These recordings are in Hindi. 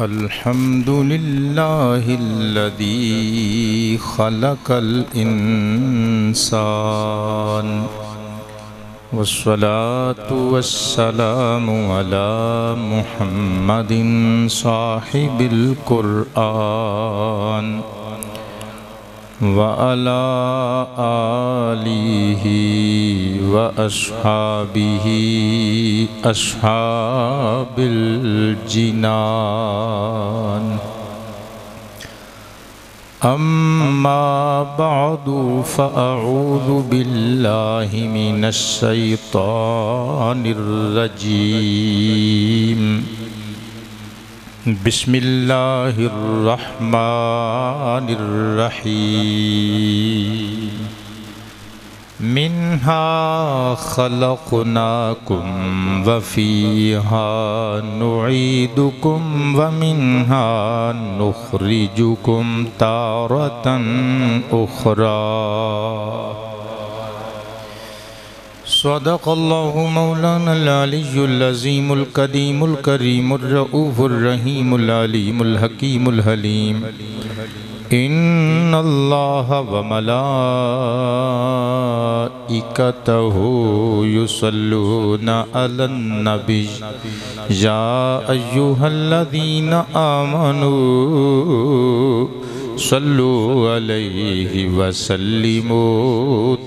अल्हम्दुलिल्लाहिल्लज़ी खलक़ल इंसान वस्सलातु वस्सलामु अला मुहम्मदिन साहिबिल कुरआन व अला आलिहि व अस्हाबिहि अस्हाबिल जिनान। अम्मा बअदु फ़अऊज़ु बिल्लाहि मिनश शैतानिर रजीम। बिस्मिल्लाहिर रहमानिर रहीम। मिन्हा खलक़नाकुम व फ़ीहा नुईदुकुम व मिन्हा नुख़रिजुकुम तारतन उख़रा। सदक़ल्लाहु मौलानल अलिय्युल अज़ीमुल कदीमुल करीमुर रऊफ़ुर रहीमुल अलीमुल हकीमुल हलीम। इन्नल्लाह व मलाइकतहु युसल्लूना अलन नबी या अय्युहल्लज़ीना आमनू सल्लु अलैहि वसल्लिमू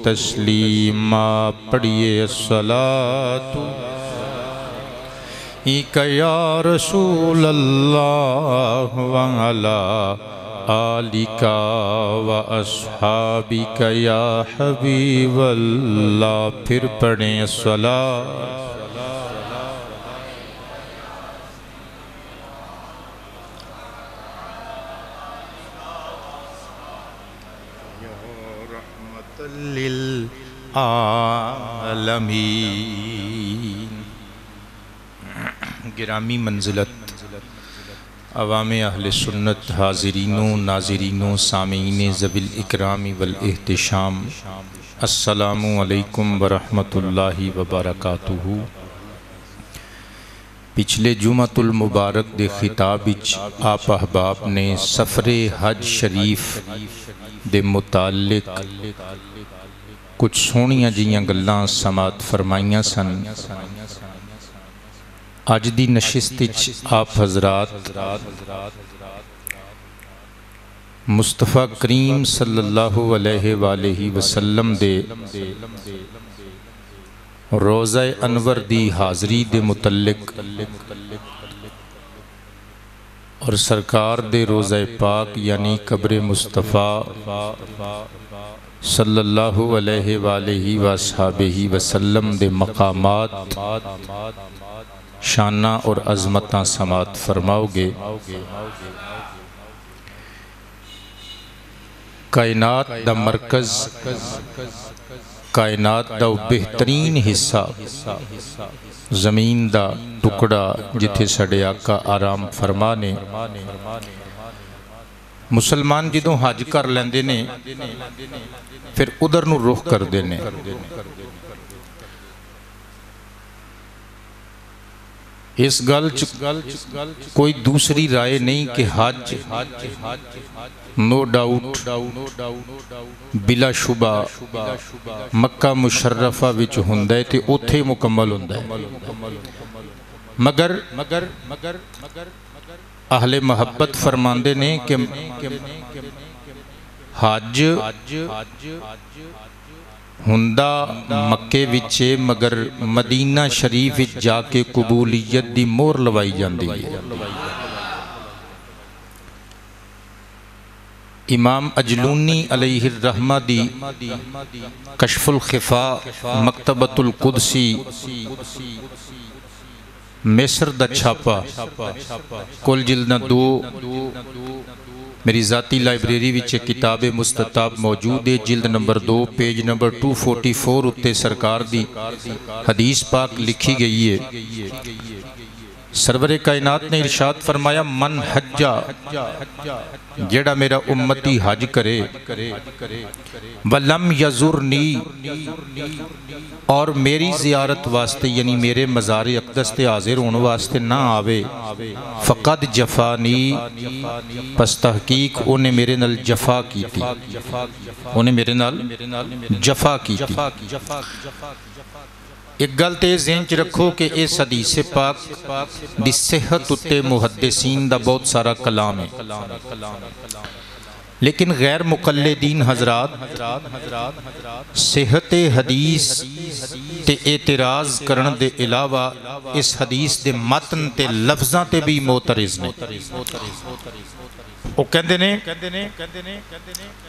तस्लीमा। पढ़िए अस्सलातु या रसूल अल्लाह व अला आलिका व अस्हाबिका या हबीबल्लाह। फिर पढ़ें अस्सलात लिल आलमीन। गिरामी मंजिलत अवाम अहले सुन्नत हाज़िरीनो नाज़िरीनो सामीन ज़बिल इकरामी वल एहतिशाम, अस्सलामु अलैकुम वरहमतुल्लाहि वबरकातुहू। पिछले जुमातुल मुबारक दे खिताब विच आप अहबाब ने सफ़रे हज शरीफ दे मुतालिक कुछ सोहणियां जिहियां गल्लां समात फरमाइयां सन। अज दी नशिस्त विच आप हज़रात मुस्तफ़ा करीम सल्लल्लाहु अलैहि वसल्लम दे रोज़ा अनवर दी हाज़री दे मुतल्लिक और सरकार दे रोज़ा पाक यानी कब्र मुस्तफ़ा सल्लल्लाहु अलैहि वसल्लम दे मकामात शाना और अज़मतां समात फरमाओगे। कायनात दा मरकज़, कायनात दा बेहतरीन हिस्सा, ज़मीन दा टुकड़ा जिथे साडे आका आराम फरमा ने। मुसलमान जदों हज कर लेंदे ने फिर उधर नूं रुख करदे ने। इस गल च कोई दूसरी राय नहीं कि हज नो डाउट बिला शुबा मक्का मुशर्रफा विच हुंदा है ते उत्थे मुकम्मल हुंदा है। मगर अहले महब्बत फरमांदे ने कि हज हुंदा मक्के विच मगर मदीना शरीफ विच जाके कबूलियत दी मोहर लवाई जाती है। इमाम अजलूनी अलैहिर रहमा दी कशफुल खिफा मकतबतुल कुदसी मिस्र दा छापा कुल जिल्दां 2 मेरी ज़ाती लाइब्रेरी विच किताब मुस्तताब मौजूद है, जिल्द नंबर 2 पेज नंबर 244 उत्ते सरकार दी हदीस पाक लिखी गई है। सरवरे कायनात ने इरशाद फरमाया, मन हज्जा, जेड़ा मेरा उम्मती हज करे, वलम यजुरनी, और मेरी जियारत वास्ते यानी मेरे मज़ार अक़दस ते हाजिर होने वास्ते ना आवे, फ़क़द जफ़ानी, पस तहकीक उन्हें मेरे नाल जफ़ा की थी, उन्हें मेरे नाल जफ़ा की थी। एक गल तो ज़हन च रखो कि इस हदीस पाक दी सेहत उत्ते मुहद्दिसीन दा बहुत सारा कलाम है, लेकिन गैर मुक़ल्लिदीन हजरात सेहत हदीस ते एतराज़ करने दे अलावा इस हदीस दे मतन ते लफ्ज़ां ते भी मोतरिज़ ने। वो कहते ने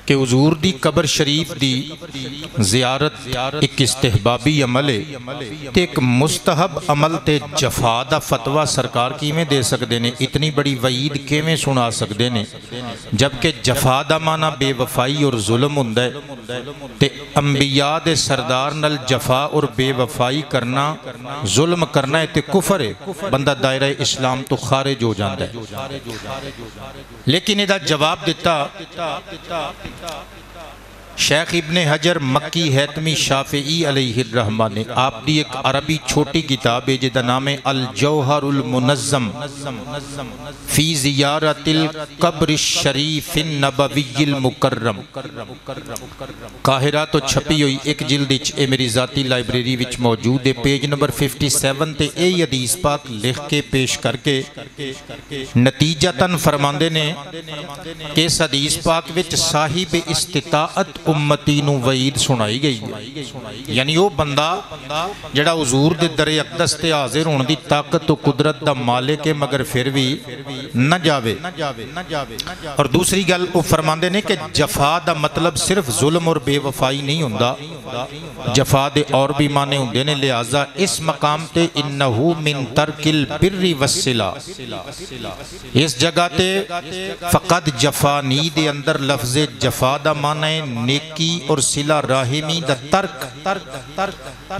कि हुजूर दी कबर शरीफ दी जियारत एक इस्तेहबाबी अमल है ते एक मुस्तहब अमल ते जफा दा फतवा सरकार किवें दे सकते हैं, इतनी बड़ी वईद किवें सुना सकते हैं, जबकि जफा दा माना बेवफाई और जुल्म हुंदा है ते अंबिया दे सरदार नाल जफा और बेवफाई करना, जुल्म करना है ते कुफर है, बंदा दायरा इस्लाम तो खारिज हो जाता है। लेकिन इहदा जवाब दिता शेख इब्ने हजर मक्की हैतमी शाफिई अलैहिर्रहमा ने। आपकी एक अरबी छोटी किताब है जिसका नाम है अल जौहरुल मुनज़्ज़म फी ज़ियारतिल क़ब्र शरीफ़िन नबविय्यिल मुकर्रम, काहिरा तो छपी हुई एक जिल्द ए मेरी ज़ाती लाइब्रेरी विच मौजूद है। पेज नंबर 57 ते यही हदीस पाक लिख के पेश करके नतीजतन फरमांदे ने कि इस हदीस पाक विच साहिब इस्तिताअत उम्मती नूं वईद सुनाई गई है, यानी वो बंदा जिहड़ा हुजूर दे दरे अक़दस ते हाजिर होने दी ताकत तो कुदरत दा मालिक है मगर फिर भी न जावे। और दूसरी गल वो फरमांदे ने कि जफा दा मतलब सिर्फ जुल्म और बेवफाई नहीं हुंदा, जफा दे और भी माने हुंदे ने। लिहाजा इस मकाम ते इन्नहु मिन तरकिल बिर्रि वस्सिला, इस जगह ते फ़क़द जफानी दे अंदर लफ्ज़े जफा दा माना है नेकी और सिला राहिमी दा तर्क,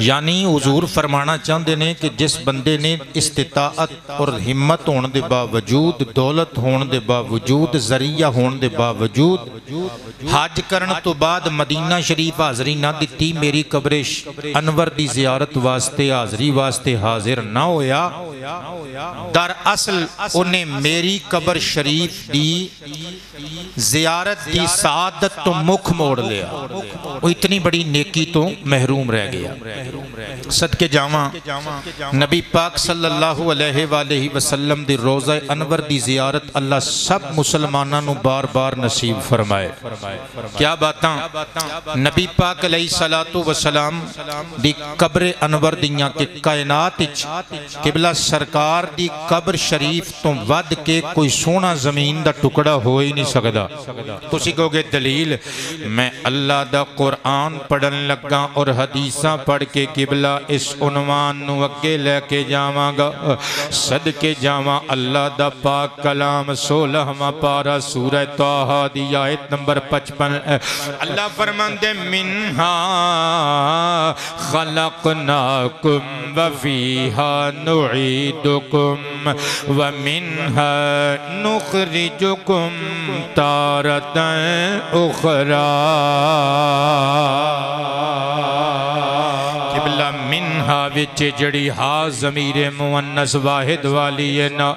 यानी हुजूर फरमाना चाहते ने कि जिस बंदे ने इस्तिताअत और हिम्मत होने के बावजूद, दौलत होने के बावजूद, जरिया होने के बावजूद हज करने तो बाद मदीना शरीफ हाज़री ना दी, मेरी कब्र अनवर की जियारत वास्ते हाज़री वास्ते हाजिर ना होया, दरअसल उन्हें मेरी कब्र शरीफ की जियारत की सादत तो मुख मोड़ लिया, वो इतनी बड़ी नेकी तो महरूम रह गया। सदके जावा नबी पाक सल्लल्लाहु अलैहि वसल्लम दी रोज़ा अनवर दी जियारत अल्लाह सब मुसलमानों नूं बार बार नसीब फरमाए। क्या बातां, नबी पाक अलैहिस्सलातु वस्सलाम दी कब्र अनवर दियां कि कायनात विच किबला सरकार दी कब्र शरीफ तो वध के कोई सोना जमीन दा टुकड़ा हो ही नहीं सकदा। तुसीं कहोगे दलील, मैं अल्लाह दा कुरान पढ़न लगा और हदीसां पढ़ के किबला इस उन्वान नूं अगे लेके जावांगा। सदके जावां अल्लाह दा पाक कलाम 16वां पारा सूरह ताहा दी आयत नंबर 55, अल्लाह फरमांदे मिन्हा खलकनाकुम व फीहा नुईदुकुम व मिन्हा नुखरिजुकुम तारतन उखरा। किबला मिन्हा विच जड़ी हा ज़मीरे मुअन्नस वाहिद वाली है ना,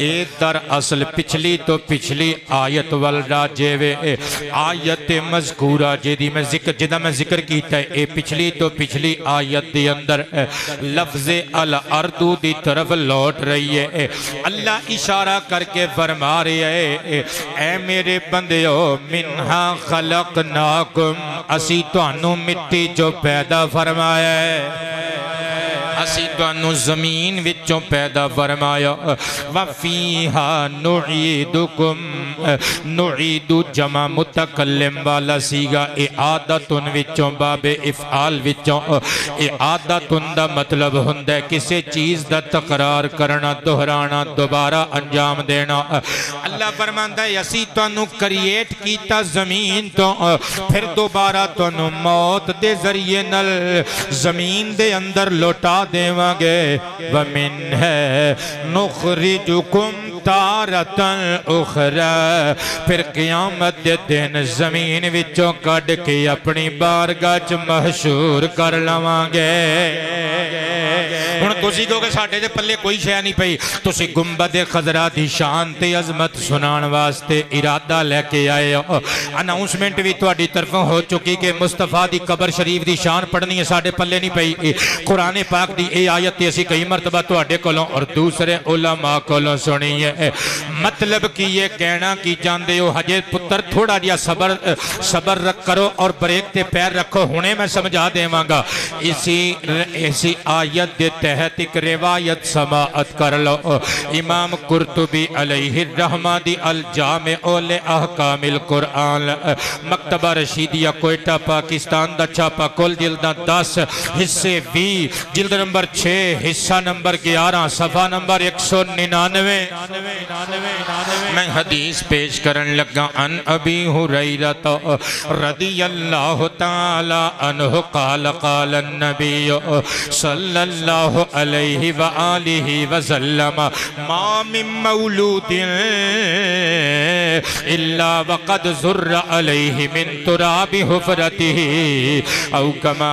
ए दर असल पिछली तो पिछली आयत वल राजेवे। आयत मज़कूरा जिहदी मैं जिक्र कीता है, ए पिछली तो पिछली आयत दे अंदर लफ्ज़े अल अर्दू दी तरफ लौट रही है। अल्लाह इशारा करके फरमा रहे है, ए मेरे बंदियो मिन्हा खलकनाकुम, असी तुहानू मिट्टी चो पैदा फरमाया है, असी तुहानू जमीन विचों पैदा फरमाया। वफीहा नुईदुकुम, नुईदु जमा मुतकल्लिम वाला सीगा, ए आदतुन विचों बाबे इफ़आल विचों, ए आदतुन दा मतलब हुंदा किसी चीज़ दा तकरार करना, दोहराना, दोबारा अंजाम देना। अल्लाह फरमांदा है असी तुहानू क्रिएट कीता जमीन तो फिर दोबारा तुहानू मौत दे जरिए नल जमीन दे अंदर लौटा देवांगे व मिन है नुखरिजुकुम तारतन उखरा फिर क़यामत दे दिन जमीन विचों कढ़ के अपनी बारगाह च मशहूर कर लवांगे। हुण तुसीं कहोगे साडे दे पल्ले कोई शै नहीं पई, तुसीं गुंबद खजरा दी शान ते अजमत सुनाण वास्ते इरादा लैके आए हो। अनाउंसमेंट भी तुहाडी तरफों हो चुकी कि मुस्तफा दी कबर शरीफ दी शान पढ़नी है, साडे पल्ले नहीं पई। कुरान पाक दी ये आयत असीं कई मरतबा तुहाडे कोलों और दूसरे उलमा कोलों सुनी है। मतलब कि ये कहना की चाहते हो हजे पुत्र थोड़ा जिहा सबर करो और ब्रेक ते पैर रखो, हुणे मैं समझा देवांगा। इसी आयत के तहत एक रिवायत समाअत कर लो। इमाम कुर्तुबी अलैहि रहमा दी अल जामे ओले अहकामिल कुरान मकतबा रशीदिया कोयटा पाकिस्तान दा छापा कुल जिल्दां 10 हिस्से 20 जिल्द नंबर 6 हिस्सा नंबर 11 सफा नंबर 199 मैं हदीस पेश करन लगा। अन अबी हुरैरा रदियल्लाहु ताला अन्हु क़ाल क़ाल नबी सल्लल्लाहु अलैहि व आलिहि वसल्लम मा मिन मौलूदिन इल्ला वक़द ज़ुर्रा अलैहि मिन तुराबि हुफ़रतिहि औ कमा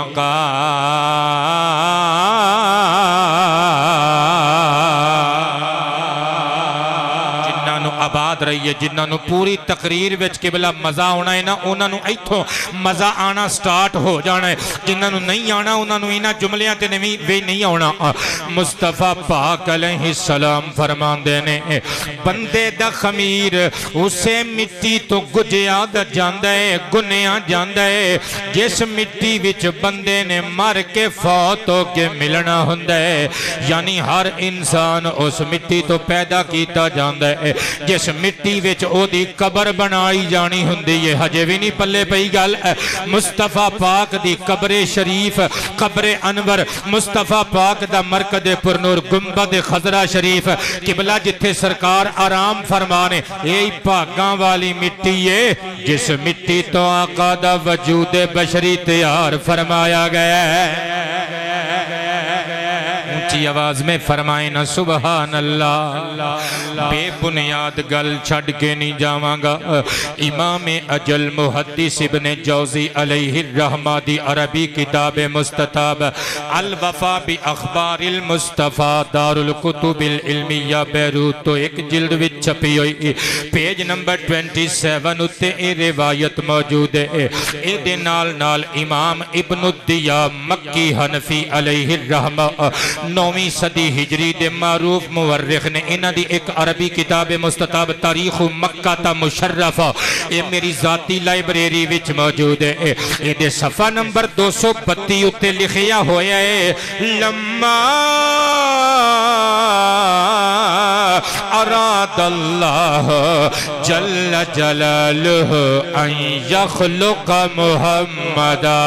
आबाद रही है, जिन्होंने पूरी तकरीर विच किबला मज़ा आना है ना, उन्होंने इत्थों मज़ा आना स्टार्ट हो जाना है। जिन्होंने नहीं आना उन्होंने इन्हां जुमलियां ते नहीं आना। मुस्तफा पाक अलैहिस्सलाम फरमांदे ने बंदे दा खमीर उसे मिट्टी तो गुजिया जांदा है, गुनिया जांदा है जिस मिट्टी विच बंदे ने मर के फौत हो के मिलना हुंदा है। यानी हर इंसान उस मिट्टी तो पैदा किया जाता है जिस मिट्टी विच ओदी कबर बनाई जानी हुंदी है। हजे भी नहीं पल्ले पई गल। मुस्तफा पाक दी कब्रे शरीफ कब्रे अनवर मुस्तफा पाक दा मरकज़े पुरनूर गुंबद खजरा शरीफ किबला जिथे सरकार आराम फरमाने यही भागां वाली मिट्टी है जिस मिट्टी तो आका दा वजूद बशरी तैयार फरमाया गया है। ऊंची आवाज में फरमाए ना सुबहान अल्लाह। बेबुनियाद गल छड़ के नहीं जावांगा। इमाम अजल मुहद्दिस इब्ने जौजी अलैहि रहमा दी अरबी किताब मुस्तताब अल वफा बि अखबारिल मुस्तफा दारुल कुतुबिल इल्मिया बैरूत तो एक जिल्द विच छपी हुई पेज नंबर 27 उत्ते ए रिवायत मौजूद है। ए नाल नाल इमाम इब्न दिया मक्की हनफी अलैहि रहमा 9वीं सदी हिजरी दे मारूफ मुवर्रिख ने इन्हां दी एक अरबी किताब मुस्तताब तारीख मक्का ता मुशर्रफा ये मेरी जाती लाइब्रेरी विच मौजूद है। ये सफा नंबर 232 उत्ते लिखिया होया है लम्मा अरादल्लाह जल्ल जलालुहु अन यखलुक मुहम्मदा।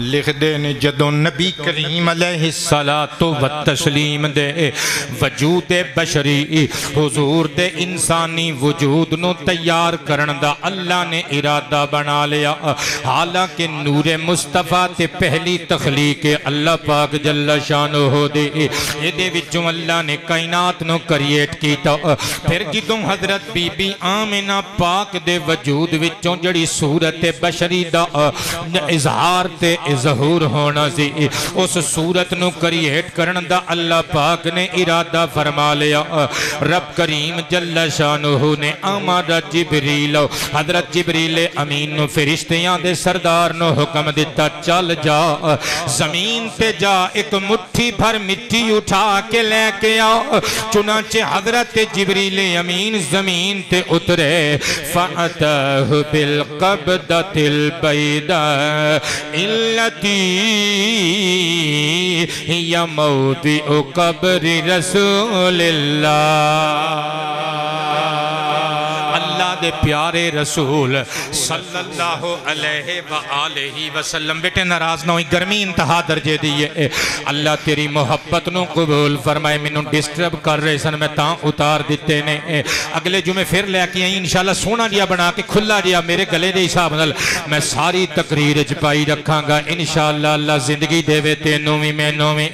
लिखते ने जदों नबी करीम अलैहिस्सलातु व तस्लीम दे वजूद बशरी हुजूर दे इंसानी वजूद नू तैयार करन दा अल्लाह ने इरादा बना लिया। हालांकि नूरे मुस्तफा ते पहली तखलीक अल्लाह पाक जल्ला शानहू दे इहदे विचों अल्लाह ने कायनात नू क्रिएट कीता। फिर जदों हजरत बीबी आमिना पाक दे वजूद विचों जड़ी सूरत बशरी दा इजहार ते ज़हूर होना सी उस सूरत नू क्रिएट करन दा अल्लाह पाक ने इरादा फरमा लिया। रब करीम जल्ला शानहू ने अमर जिबरील हजरत जिबरील अमीन नू फरिश्तियां दे सरदार नू हुक्म दिता चल जा जमीन ते जा एक मुट्ठी भर मिट्टी उठा के लेके आओ। चुनांचे हजरत जिबरील अमीन जमीन ते उतरे फअतहु बिल क़ब्दतिल बैदा इल्ला मदीनती या मौदी ओ कब्र रसूलिल्लाह। अल्लाह दे प्यारे रसूल सल्लल्लाहु अलैहि वआलैहि वसल्लम। बेटे नाराज ना होई, गर्मी इंतहा दर्जे दी है। अल्लाह तेरी मोहब्बत नूं कबूल फरमाए। मैनू डिस्टर्ब कर रहे सन, मैं तां उतार दिते ने। अगले जुमे फिर लैके आई इंशाअल्लाह, सोहना जिहा बना के खुला जिहा मेरे गले के हिसाब नाल मैं सारी तकरीर च पाई रखांगा इंशाअल्लाह। अल्लाह जिंदगी देवे तेनू भी मैनू भी।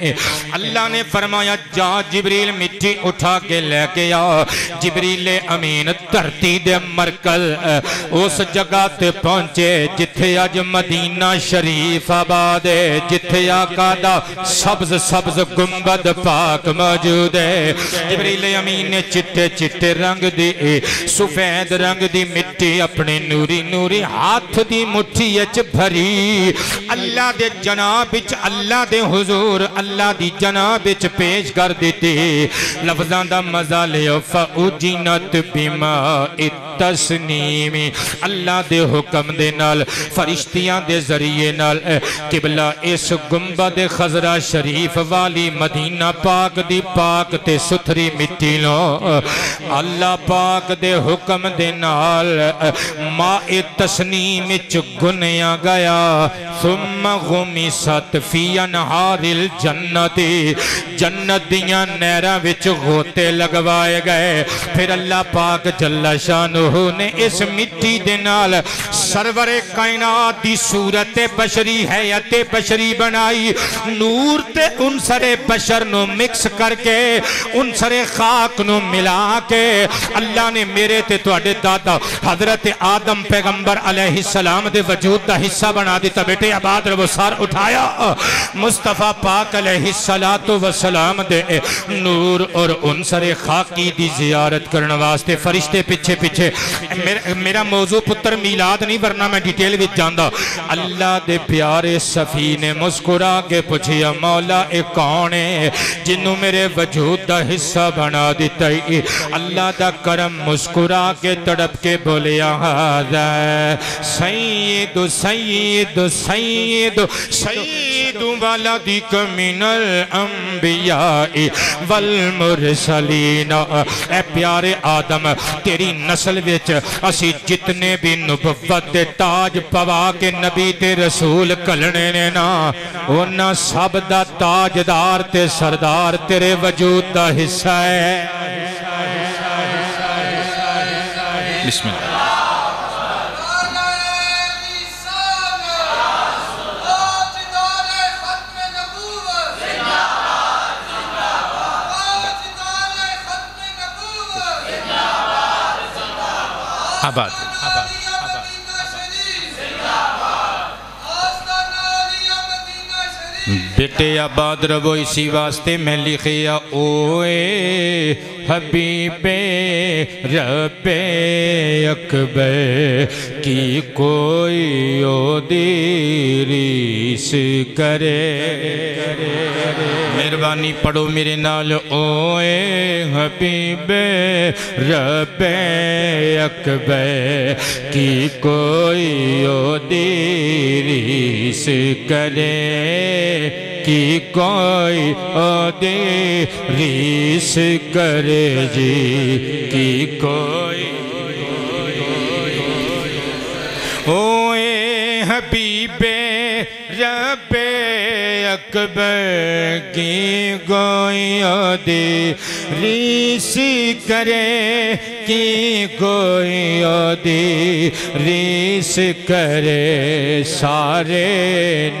अल्लाह ने फरमाया जा जिबरील मिट्टी उठा के लैके आ। जिबरील अमीन धरती दे मरकल उस जगह ते पहुंचे जिथे अज मदीना शरीफ आबाद है, जिथे आका दा सब्ज सब्ज गुंबद पाक मौजूद है। जिबरील अमीन ने चिट्टे चिट्टे रंग दी सफेद रंग दी मिट्टी अपने नूरी नूरी हाथ दी मुट्ठी च भरी अल्लाह दे जनाब विच, अल्लाह दे हुजूर अल्लाह दी जनाब विच पेश कर दी। लफ्जां दा मजा लियो फउजिनत बिमा तस्नीमी। अल्लाह दे हुक्म दे नाल फरिश्तियां दे जरिए नाल किबला इस गुंबद खजरा शरीफ वाली मदीना पाक दी पाक ते सुथरी मिट्टी लो अल्लाह पाक दे हुक्म दे नाल माए तस्नीम च गुनिया गया। सुम्मा गुमिसत फी अनहारिल जन्नती, जन्नत दियां नहरां विच गोते लगवाए गए। फिर अल्लाह पाक जल्ला शानहू ने इस मिट्टी दे नाल सरवरे कायनात दी सूरत बशरी हैयत बशरी बनाई। नूर ते उनसरे बशर नु मिक्स करके उनसरे खाक नु मिला के अल्लाह ने मेरे ते तुहाडे दादा हजरत आदम पैगंबर अलैहिस्सलाम दे वजूद दा हिस्सा बना दिता। बेटे आबाद रहो, सर उठाया मुस्तफा पाक अलैहिस्सलातु वस्सलाम दे नूर और उनसरे खाकी दी जियारत करने वास्ते फरिश्ते पीछे पीछे। मेरा मौजू पुत्र मिलाद नहीं, वरना मैं डिटेल विच जांदा। अल्लाह दे प्यारे सफी ने मुस्कुरा के पूछिया मौला ए कौन है जिन्नू मेरे वजूद दा हिस्सा बना दिता। अल्लाह दा करम मुस्कुरा के तड़प के बोलिया हाज़ा सय्यदु सय्यदु सय्यदु सय्यदु वलदिक मिनल अंबिया वल मुरसलीन। ए प्यारे आदम तेरी नस्ल विच असी जितने भी नुबुव्वत दे ताज पवा के नबी ते रसूल कलने ने ना, उन्हां सब दा ताजदार ते सरदार तेरे वजूद दा हिस्सा है। बिस्मिल्लाह। आबाद बेटे आबाद रवो, इसी वास्ते मैं लिखिया ओए हबीबे रब्बे अकबर की कोई ओदीरीस करे। मेहरबानी पढ़ो मेरे नाल ओए हबीबे रब्बे अकबर की कोई ओदीरीस करे, की कोई ओदे रीस करे जी, की कोई ओए हबीबे रब्बे अकबर की कोई ओदे रीस करे, की कोई ओदे रीस करे। सारे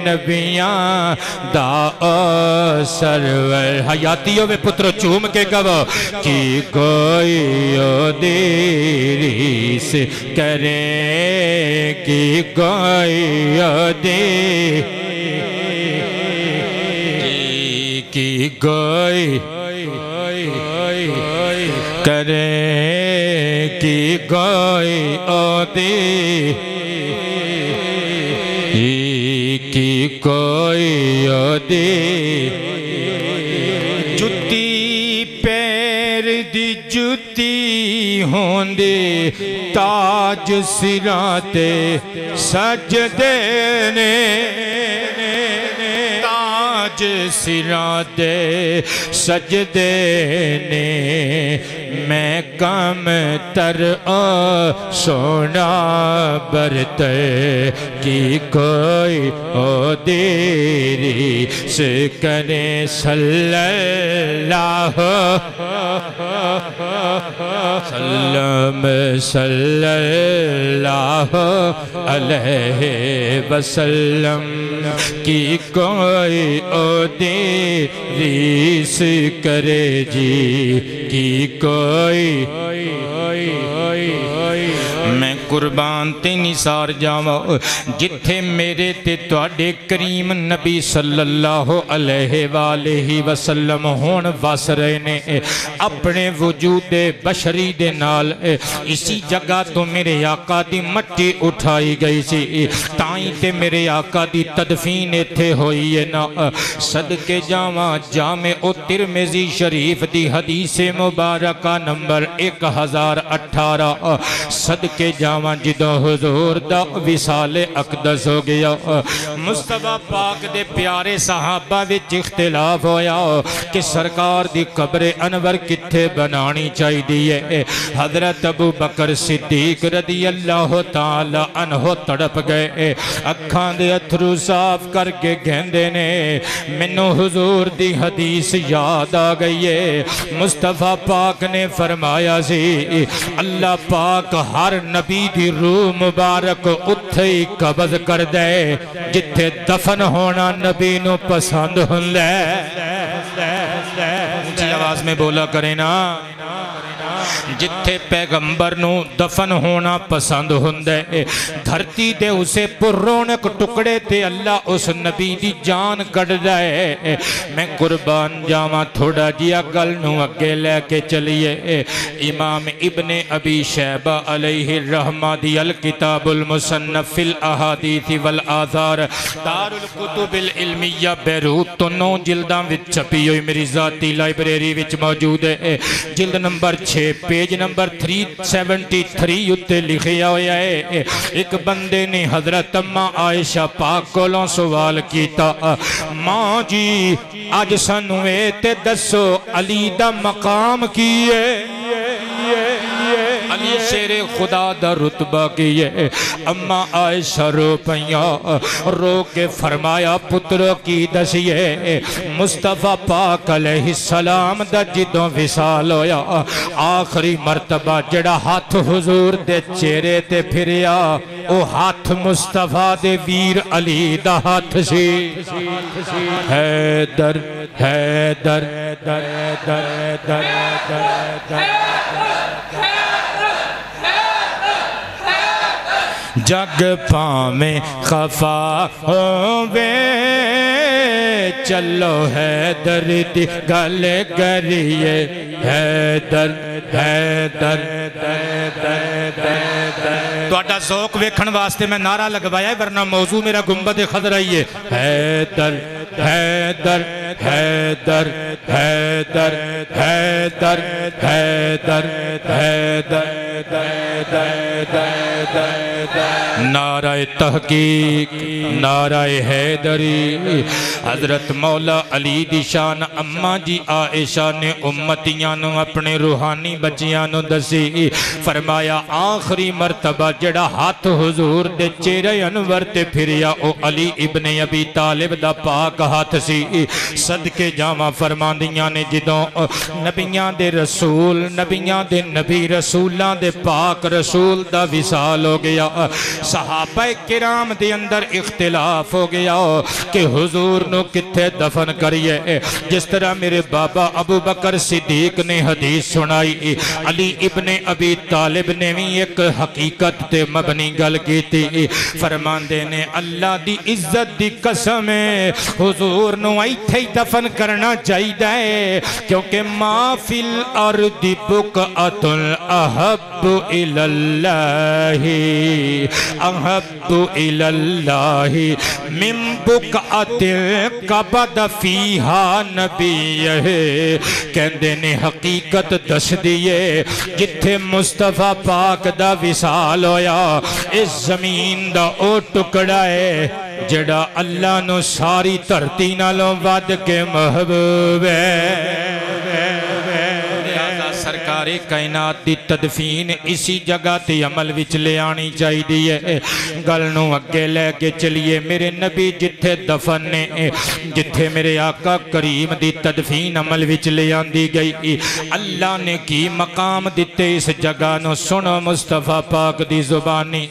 नबियां दा सरवर हयातियों में पुत्र चूम के कहो कि कोई ओदे रीस करे, कि कोई ओदे की कोई करे, की कोई ओदे की कोई ओदे। जुत्ती पैर दी जुत्ती होंदे ताज सिरां ते सजदे ने, आज सिरां दे सजदे ने मैं कम तर सोना बरत की कोई ओ देरी से करे सल्लल्लाहु सल्लल्लाहु अलैहि वसल्लम की कोई ओ देरी से करे जी की कोई मैं कुर्बान ते निसार जावा जिथे मेरे ते तुहाडे करीम नबी सल्लल्लाहु अलैहि वसल्लम होण वस रहे ने अपने वजूदे बशरी दे नाल। इसी जगह तो मेरे आका दी मट्टी उठाई गई सी ताई ते मेरे आका दी तदफीन इत्थे होई है ना। सदके जावा जामे ओ तिरमिज़ी शरीफ दी हदीसे मुबारका नंबर 1018 सदके जावा जिदों हुजूर दा विसाले अकदस हो गया मुस्तफा पाक दे प्यारे सहाबा विच इख्तिलाफ होया कि सरकार दी कब्र अनवर किथे बनानी चाहिए है। हजरत अबू बकर सिद्दीक रदी अल्लाह ताला अन्हो तड़प गए अखां दे अथरू साफ करके कहंदे ने मैनू हुजूर दी हदीस याद आ गई है। मुस्तफा पाक ने फरमाया सी अल्लाह पाक हर नबी दी रूह मुबारक उत्थे ही कब्ज़ कर दे जिथे दफन होना नबी नू पसंद हुंदा है। ऊंची आवाज में बोला करे ना जिथे पैगंबर नू दफन होना पसंद हुंदा है धरती दे उसे पुरौनक टुकड़े ते अल्लाह उस नबी दी जान कढ़दा है। मैं कुर्बान जावां थोड़ा जिया गल नू अगे लेके चलिए। इमाम इब्ने अबी शैबा अलैहि रहमा दी अल किताबुल मुसन्नफ फिल अहादीस वल आथार दारुल कुतुबिल इल्मिया बैरूत तो 9 जिल्दां विच छपी हुई मेरी जाती लाइब्रेरी विच मौजूद है। जिल्द नंबर 6 पेज नंबर 373 उत्ते लिखिया होया है। एक बंदे ने हजरत अम्मा आयशा पाक कोलों सवाल किया मां जी अज सानू ते दसो अली दा मकाम की है। अली शेरे खुदा दा रुतबा की है। अम्मा आयशा रो पैया रो के फरमाया पुत्र की दसिए मुस्तफा पाक अलैहिस्सलाम दा जिदों विसाल होया आखिरी मरतबा जड़ा हाथ हुजूर दे चेहरे ते फिरिया ओ हाथ मुस्तफा दे वीर अली दा हाथ सी। हैदर हैदर दर दर दर दर जग पावे खफा होवे चलो हैदर दी गल करिए हैदर हैदर तुहाडा ज़ौक वेखण वास्ते मैं नारा लगवाया वरना मौजू मेरा गुंबद खदरा ही है। हैदर हैदर हैदर हैदर हैदर हैदर हैदर नाराए तहकीक नाराए हैदरी। हजरत मौला अली दी शान अम्मा जी आयशा ने उम्मतियां नू अपने रूहानी बच्चियां नू दसी फरमाया आखिरी मरतबा जड़ा हाथ हुजूर दे चेहरे अनवर ते फिरिया ओ अली इब्ने अबी तालिब दा पाक हाथ सी। सदके जावा फरमांदियां ने जिदों नबियां दे रसूल नबियां दे नबी रसूलां दे पाक रसूल दा विसाल हो गया सहाबा किराम दे अंदर इख्तिलाफ हो गया कि हुजूर नू किथे दफन करिए। जिस तरह मेरे बाबा अबू बकर सिद्दीक ने हदीस सुनाई अली इब्ने अबी तालिब ने भी एक हकीकत ते मबनी गल की फरमांदे ने अल्लाह दी इज्जत दी कसम हुजूर नू इत्थे ही दफन करना चाहिए क्योंकि माफिल अर्दी बुक़अतुल अहब्बु इलल्लाहि अहब्बु इलल्लाहि मिन बुक़अतिल कबद फीहा नबिय्यह। कहंदे ने हकीकत दस दिए जिथे मुस्तफा पाक दा विसाल होया इस जमीन दा ओ टुकड़ा है जेड़ा अल्लाह नु सारी धरती नालों वध के महबूब है। सरकारे कायनात दी तदफीन इसी जगह ते अमल विच ले आनी चाहिए है। गल नूं अगे लैके चलिए। मेरे नबी जिथे दफन ने, जिथे मेरे आका करीम दी तदफीन अमल विच ले आंदी गई, अल्लाह ने की मकाम दिते इस जगह नूं। सुनो मुस्तफा पाक दी जुबानी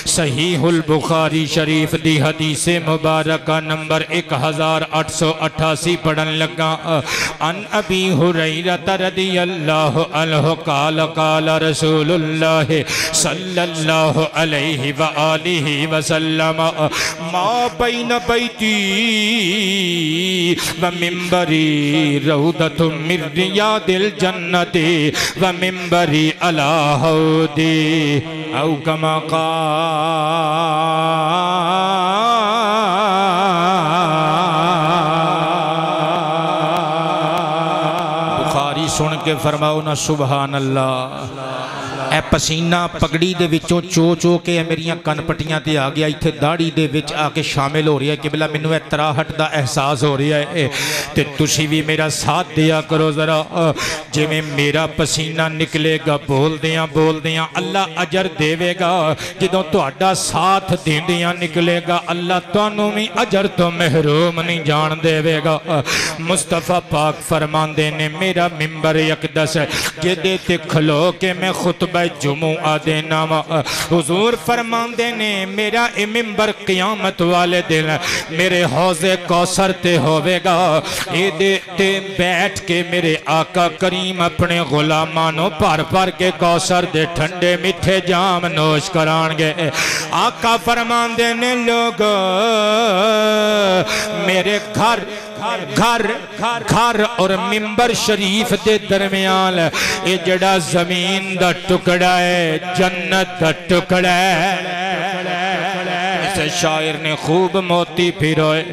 सहीहुल बुखारी शरीफ दी हदीस मुबारक नंबर 1888 पढ़न लगा। अन अबी हुरैरा रज़ियल्लाहु अन्हु काल काल रसूलुल्लाह सल्लल्लाहु अलैहि व आलिहि वसल्लम मा बैन बैती व मिंबरी रौदतुम मिन रियादिल जन्नति व मिंबरी अला हौदी औ कमा सुन के फरमाओ ना सुबहान अल्लाह। ए पसीना पगड़ी दे विचों चो चो के मेरियां कनपटियां ते आ गया, इत्थे दाढ़ी दे विच आके शामिल हो रही है। किबला मैनू ए तराहट दा एहसास हो रहा है ते तुसी भी मेरा साथ दिया करो जरा। जिवें मेरा पसीना निकलेगा बोलदियां बोलदियां अल्लाह अजर देवेगा, जदों तुहाडा साथ देंदियां निकलेगा अल्लाह तुहानू भी अजर तो महरूम नहीं जान देवेगा। मुस्तफा पाक फरमांदे ने मेरा मिंबर अक़दस जिहदे ते खलो के मैं खुतबा जुमुआ देना वा। हुजूर फरमांदे ने मेरा ए मिंबर क़यामत वाले दिन मेरे हौज़े कौसर ते होवेगा। इहदे ते बैठ के मेरे आका करीम अपने गुलामां नूं भर भर के कौसर दे ठंडे मिठे जाम नोश करांगे। आका फरमांदे ने लोग मेरे घर घर घर और मिंबर शरीफ के दरमियान ये जड़ा जमीन दा टुकड़ा है जन्नत दा टुकड़ा है। इस शायर ने खूब मोती फिरोए,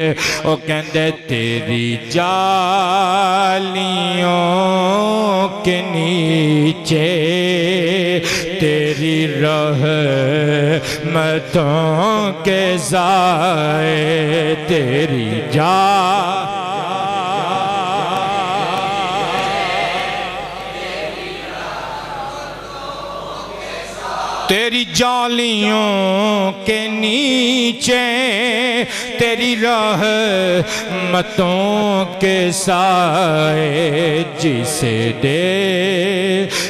वो कहते तेरी जालियों के नीचे तेरी रहमतों के ज़ाए तेरी तेरी जालियों के नीचे तेरी रहमतों के साए जिसे देखनी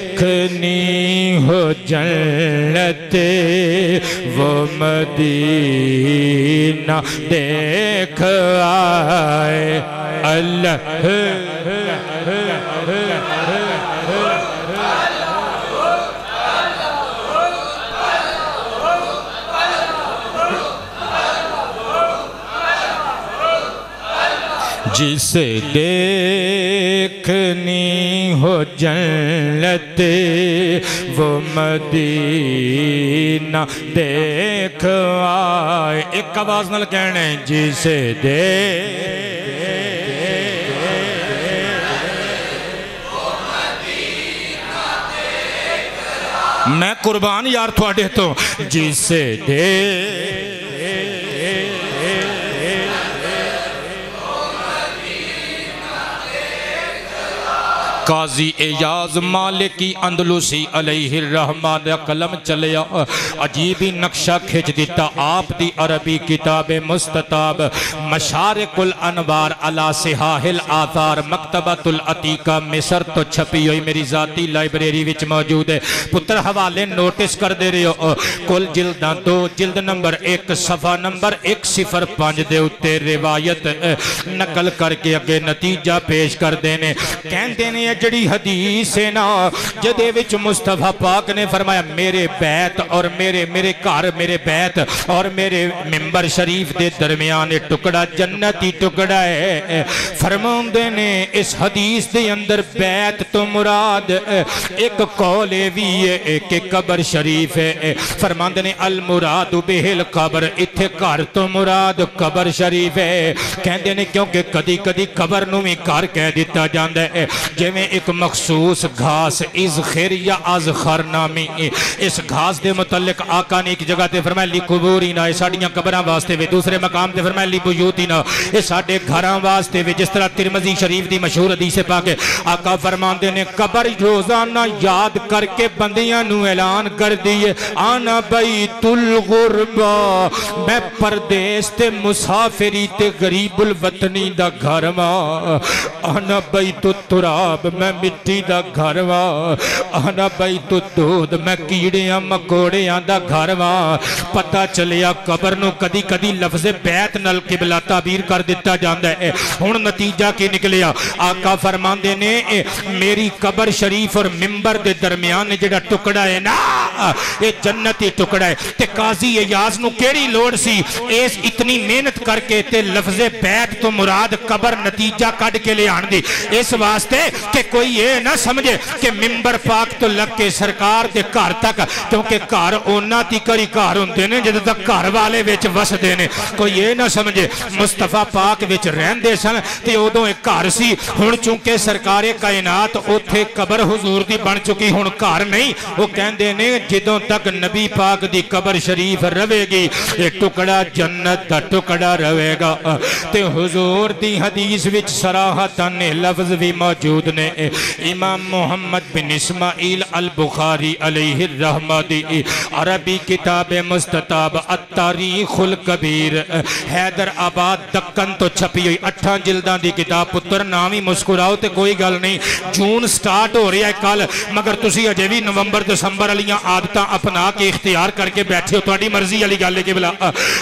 हो जन्नत वो मदीना देख आए। अल्लाह जिसे देखनी हो जन्नत वो मदीना देख आए। एक आवाज नाल कहने जिसे मैं कुर्बान यार थोड़े तो जिसे काजी एजाज मालिकी अंदलुसी अलैहिर रहमा दा कलम चलिया। अजीब ही नक्शा खिंच दिता आप दी अरबी किताबे मुस्तताब मशारिकुल अनवार अला सिहाहिल आथार मकतबतुल अतीका मिस्र तो छपी हुई मेरी जाती लाइब्रेरी विच मौजूद है। पुत्र हवाले नोटिस कर दे रहे हो। कुल जिल्दां 2 जिल्द नंबर 1 सफ़ा नंबर 105 दे उत्ते रिवायत नकल करके अगे नतीजा पेश करते हैं। कहते हैं जड़ी हदीस है ना जिहदे विच मुस्तफा पाक ने फरमाया मेरे बैत और मेरे घर मेरे बैत और मेरे मिंबर शरीफ के दरमियान टुकड़ा जन्नती टुकड़ा है। फरमाते ने इस हदीस के अंदर बैत तो मुराद एक कौल भी है एक कबर शरीफ है। फरमाते ने अल मुराद बिहिल कबर इत्थे घर तो मुराद कबर शरीफ है। कहते ने क्योंकि कदी कदी कबर नूं भी घर कह दिता जाता है। जिवें एक मखसूस घास इस खैर या आज खर नामी इस घास के मुतल्लिक आका ने एक जगह ते फरमाया ली कुबूरी ना साडियां कबरां वास्ते वे, दूसरे मकाम ते फरमाया ली बुयूती ना ये साडे घरां वास्ते वे। जिस तरह तिरमिज़ी शरीफ की मशहूर हदीस पाक आका फरमाते ने कबर रोजाना याद करके बंदियां नू ऐलान कर दिए आना बैतुल गुरबा, मैं परदेस ते मुसाफिरी ते गरीबुल वतनी दा घर वा। आना बैतुत तुराब, मैं मिट्टी दा घर वा। आना बैतुत दूध, मैं कीड़ियां मकोड़ियां दा घर वा। पता चलिया कबर नू कदी कदी लफ्ज़ बैत नाल किबला ताबीर कर दिता जाता है। हुण नतीजा की निकलिया आका फरमांदे ने मेरी कबर शरीफ और मिंबर दे दरमियान जिहड़ा टुकड़ा है ना ये जन्नती टुकड़ा है। ते काजी एयाज नू केड़ी लोड़ सी इस इतनी मेहनत करके ते लफ्ज़े बैत तो मुराद कबर नतीजा कढ़ के ले आन दी, इस वास्ते कि कोई ये ना समझे कि मिंबर पाक तो लग के सरकार के घर तक, क्योंकि घर उन्ना तिकर ही घर हुंदे ने जदों तक घर वाले विच वसदे ने। कोई ये ना समझे मुस्तफा पाक विच रहंदे सन ते उदों एक घर सी, हुण चूंकि सरकारे कायनात उत्थे कबर हुजूर दी बन चुकी, हुण घर नहीं। वो कहंदे ने जदों तक नबी पाक दी कबर शरीफ रहेगी ये टुकड़ा जन्नत दा टुकड़ा रहेगा। ते हुजूर दी हदीस विच सराहतन लफ्ज भी मौजूद ने। इमाम मोहम्मद बिन इस्माइल अल बुखारी अलैहि रहमा दी अरबी किताब मुस्तताब अत-तारीखुल कबीर हैदराबाद दक्कन तो छपी हुई 8 जिल्दां दी किताब। पुत्र नाम ही मुस्कुराओ तो कोई गल नहीं, जून स्टार्ट हो रहा है कल, मगर तुसी अजे भी नवंबर दिसंबर वालियां आदतां अपना के इख्तियार करके बैठे हो, तुहाडी मर्जी वाली गल है कि भला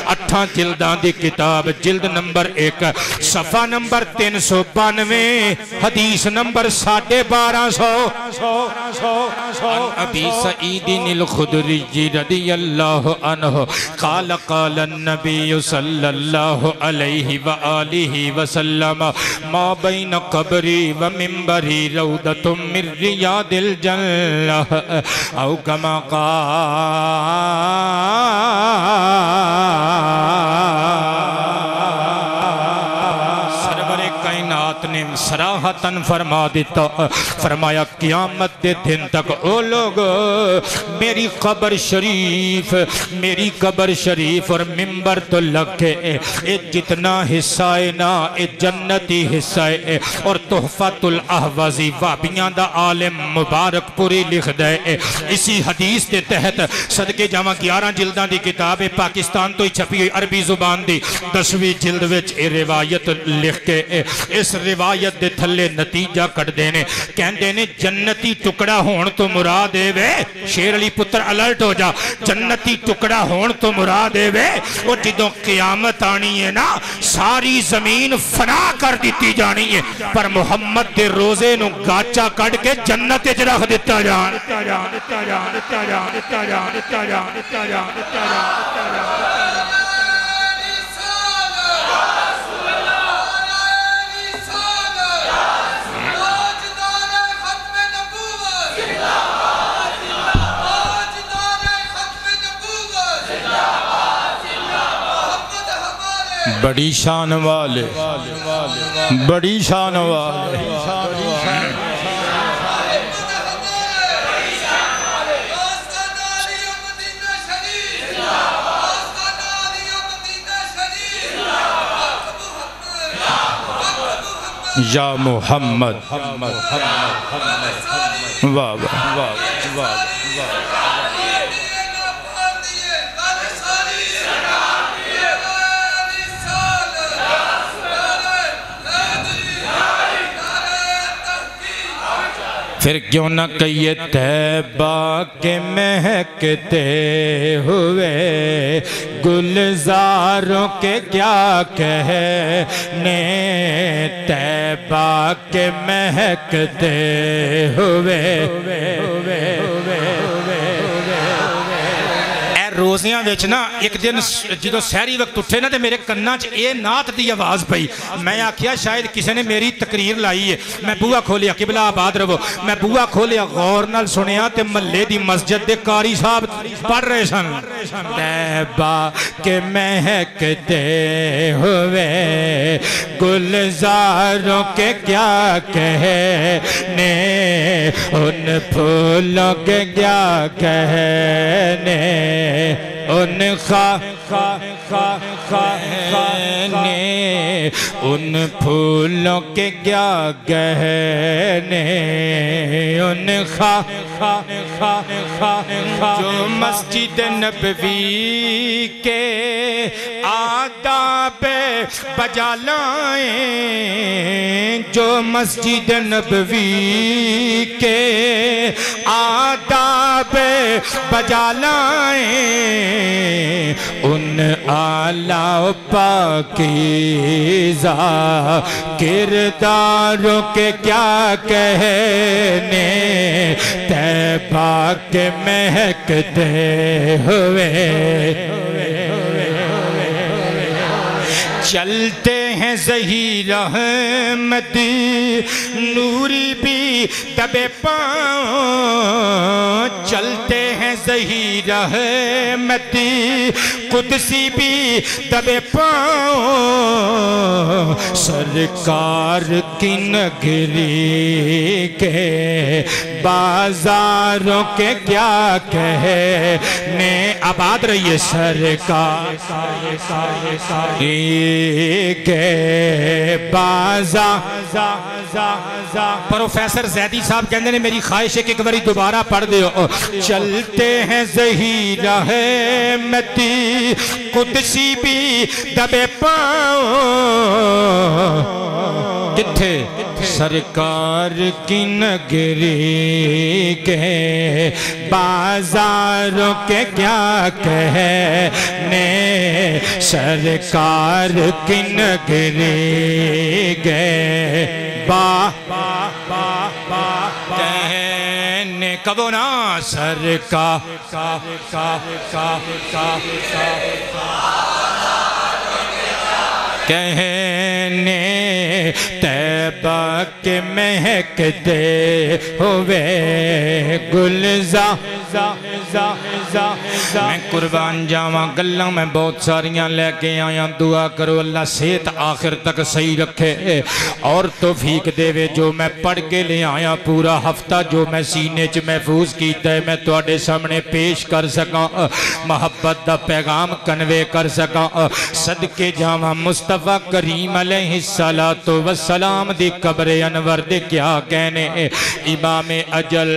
8 जिल्दां दी किताब जिल्द नंबर 1 सफ़ा नंबर 392 हदीस नंबर 1250। अबी सईद खुदरी रदियल्लाहु अन्हु क़ाल क़ाल नबी सल्लल्लाहु अलैहि व आलिहि वसल्लम मा बैन क़ब्री व मिंबरी रौदतुम मिन रियादिल जन्नह औ कमा ने सराहतन फरमा दिता, फरमाया क़यामत के दिन तक ओ लोग मेरी कबर शरीफ और मिंबर तो लग के ये जितना हिस्सा है ना ये जन्नती हिस्सा है। और तोहफातुल अहवाज़ी वाबियां दा आलिम मुबारकपुरी लिख दे इसी हदीस के तहत सदके जावा 11 जिल्दां दी किताब है, पाकिस्तान तो ही छपी हुई अरबी जुबान दी 10वीं जिल्द विच ये रिवायत लिख के इस रिवायत दे थल्ले नतीजा कढ़दे ने, कहंदे ने जन्नती टुकड़ा होण तो मुराद वे शेर अली पुत्र अलर्ट हो जा, जन्नती टुकड़ा होण तो मुराद वे वो जदों क़यामत आनी है ना सारी जमीन फना कर दी जानी है, पर मुहम्मद दे रोजे नू गाचा कढ़ के जन्नत विच रख दिता जान। बड़ी शान वाले, बड़ी शान वाले। या मोहम्मद वाह वाह वाह वाह। फिर क्यों न कहिए तैबा के महकते हुए गुलजारों के क्या कहने, तैबा के महकते हुए रोज़ियां विच ना एक दिन जो सहरी वक्त उठे ना तो मेरे कन्ना च ये नात की आवाज़ पई। मैं आखिया शायद किसी ने मेरी तकरीर लाई है। मैं बूहा खोलिया, किबला आबाद रवो। मैं बूहा खोलिया, गौर नाल सुनिया तो महल्ले की मस्जिद के कारी साहब पढ़ रहे सन, तैबा के महकते हुए गुलजारों के क्या कहने, उन फूलों के क्या कहने, उन खाने, उन फूलों के क्या गहने, उन जो मस्जिद नबवी के आदाब बजा लाएं, जो मस्जिद नबवी के आदाब बजा लाएं, उन आला पाकीज़ा किरदारों के क्या कहने, तैबा के महकते हुए चलते हैं ज़हीर अहमदी नूरी भी दबे पाँव, चलते हैं ज़हीर अहमदी कुदसी भी दबे पाँव, सरकार की नगरी के बाजारों के क्या कहने, आबाद रहिए सरकार के बाजार। प्रोफेसर जैदी साहब कहते हैं मेरी ख्वाहिश है कि एक बार दोबारा पढ़ दो। चलते हैं ज़हीर अहमदी कुदसी भी दबे पाँव, किथे सरकार की नगरी के बाजारों के क्या कहने, सरकार की नगरी गए कहने, कबो ना सरकार कहने, तैबा के महकते हुए गुलजार। मैं कुर्बान जावा, गल्लां मैं बहुत सारियां लेके आया। दुआ करो अल्लाह सेहत आखिर तक सही रखे और तौफीक देवे। जो मैं पढ़ के ले आया पूरा हफ्ता जो मैं सीने च महफूज किया है मैं तुहाडे सामने पेश कर सका, मोहब्बत दा पैगाम कन्वे कर सका। सदके जावा मुस्तफा करीम अलैहिस्सलातु वस्सलाम दी कब्र अनवर दे क्या कहने। इमाम अजल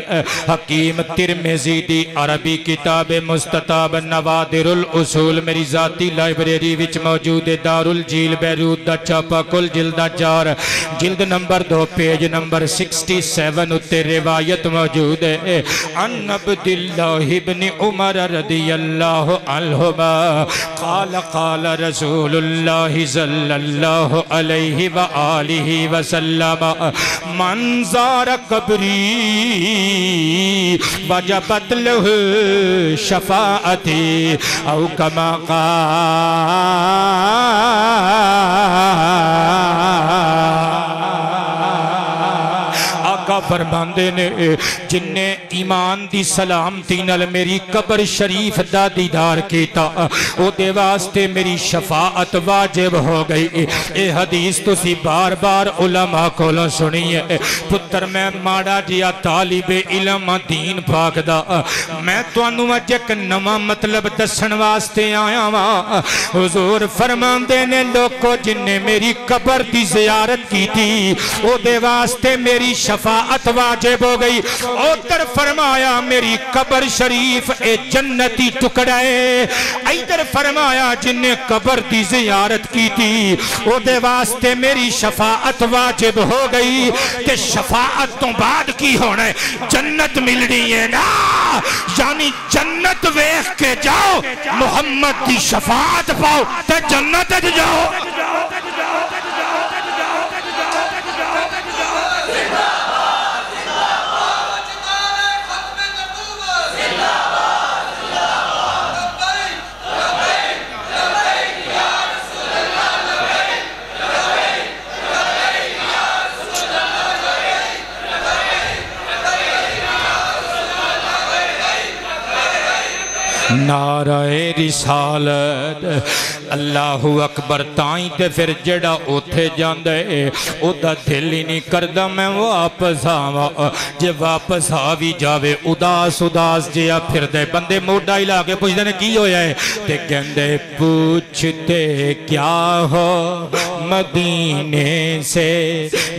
हकीम तिरमिज़ी दी अरबी किताब मुस्तताब नवादिरुल उसूल मेरी जाती लाइब्रेरी विच मौजूद है। दारुल झील बैरूत दा छापा कुल जिल्दा 4 जिल्द नंबर 2 पेज नंबर 67 उत्ते रिवायत मौजूद है। अन अब्दुल्लाह इब्न उमर रदियल्लाहु अन्हुमा क़ाल क़ाल रसूलुल्लाह सल्लल्लाहु अलैहि व आलिहि वसल्लम मन ज़ारा कब्री वजबत लहु शफाअती औ कमा आका फरमांदे ने जिन्ने ईमान दी सलामती नाल मेरी कब्र शरीफ दा दीदार कीता ओदे वास्ते मेरी शफाअत वाजिब हो गई। ये हदीस तुसी बार बार उलमा कोलों सुनी है। पुत्र मैं माड़ा जिया तालिबे इल्म दीन पाक दा मैं तुहानू अज एक नवा मतलब दसन वास्ते आया वा। हुजूर फरमांदे ने लोको जिन्ने मेरी कब्र दी ज़ियारत कीती ओदे वास्ते मेरी शफाअत वाजिब हो गई। उधर फरमाया मेरी कब्र शरीफ ए जन्नती टुकड़ा है। इधर फरमाया जिन्ने कब्र दी ज़ियारत की थी ओदे वास्ते मेरी शफाअत वाजिब हो गई। ते शफाअत तो बाद की होना है जन्नत मिलनी है ना, यानी जन्नत वेख के जाओ मुहम्मद की शफाअत पाओ ते जन्नत जाओ। नाराए रिसालत अल्लाहु अकबर। ताई ते फिर जेड़ा उथे जांदा है ओदा दिल ही नहीं करदा मैं वापस आवां। जे वापस आ भी जावे उदास उदास जिहा फिरदे। बंदे मोढा हिला के पुछदे ने की होया है ते कहंदे पूछते क्या हो मदीने से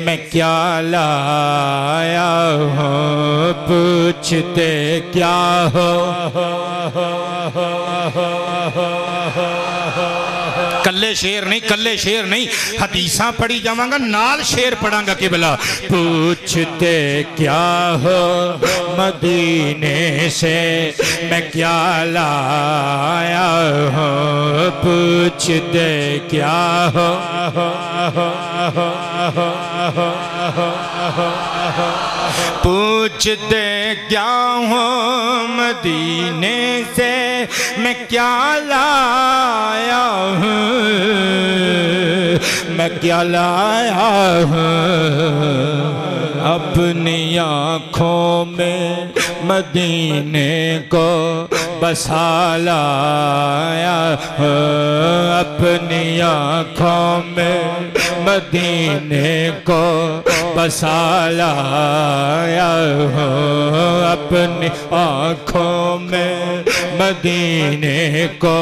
मैं क्या लाया हूँ। पूछते क्या हो कल्ले शेर नहीं, कल्ले शेर नहीं, हदीसा पढ़ी जावांगा नाल शेर पढ़ांगा किबला। पूछते क्या हो मदीने से मैं क्या लाया हूँ। पूछते क्या हो पूछते क्या हो मदीने से मैं क्या लाया हूँ। मैं क्या लाया हूँ। अपनी आँखों में मदीने को बसा लाया हूँ। अपनी आँखों में मदीने को बसा लाया हूँ। अपनी आँखों में मदीने को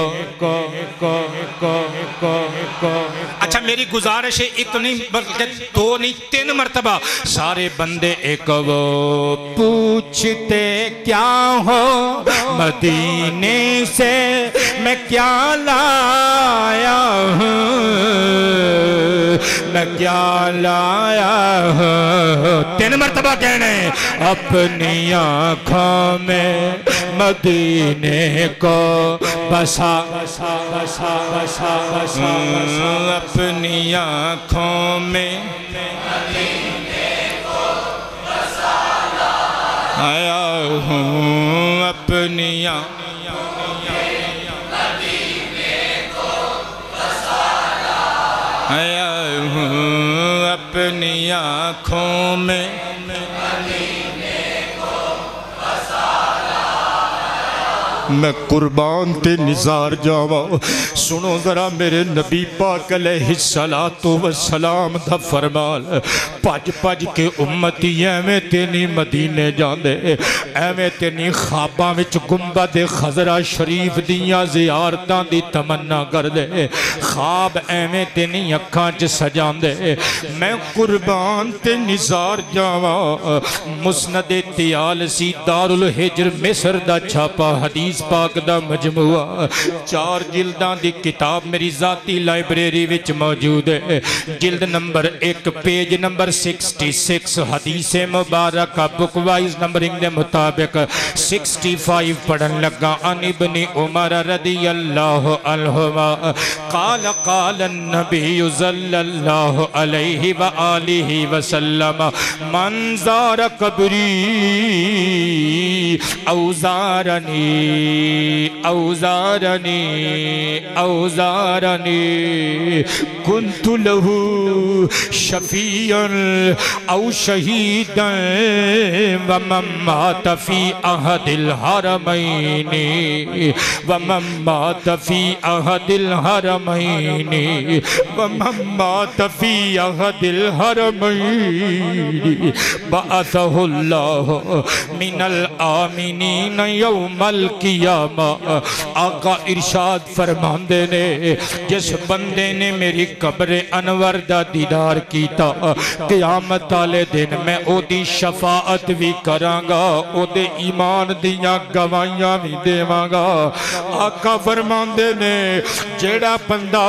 अच्छा मेरी गुजारिश है एक नहीं बल्कि दो नहीं तीन मरतबा सारे बंदे एक वो पूछते क्या हो मदीने से मैं क्या लाया हूँ। मैं क्या लाया हूँ। तीन मरतबा कहने अपनी आँखों में मदीने को बसा बसा बसा बसा बसा अपनी आँखों में मदीने को बसा आया हूँ। अपनी आया हूँ। अपनी आँखों में मैं कुर्बान ते निज़ार जावा। सुनो जरा मेरे नबी पाक अलैहिस्सलातु वस्सलाम दा फरमान। भज भज के उम्मती एवें ते नहीं मदीने जांदे, एवें ते नहीं ख्वाबां विच गुंबद खजरा शरीफ दियां ज़ियारतां दी तमन्ना करदे। ख्वाब एवें ते नहीं अखां च सजांदे। मैं कुर्बान ते निज़ार जावा। मुस्नद तियालसी दारुल हिज्र मिस्र दा छापा हदीस पाक दा मजमुआ 4 जिल्दां दी किताब मेरी जाती लाइब्रेरी विच मौजूद है। जिल्द नंबर 1 पेज नंबर 66 हदीस मुबारक बुक वाइज नंबरिंग के मुताबिक 65 पढ़न लगा। अन इब्न उमर रदियल्लाहु अन्हुमा काल काल नबी सल्लल्लाहु अलैहि व आलिहि वसल्लम मन ज़ार कब्री औज़ारनी औज़ारनी औज़ारनी कुन्तु लहू शफीअन औ शहीदन व मम मात फी अहदिल हरमैनि व मम मात फी अहदिल हरमैनि व मम मात फी अहदिल हरमैनि बअसहुल्लाहु मिनल आमिनीन यौमल क़ियामा। आका इरशाद फरमांदे ने जिस बंदे ने मेरी कब्र अनवर दा दीदार कीता क़यामत वाले दिन मैं ओदी शफाअत भी करांगा, ओदे ईमान दियां गवाहियां भी देवांगा। आका फरमांदे ने जेड़ा बंदा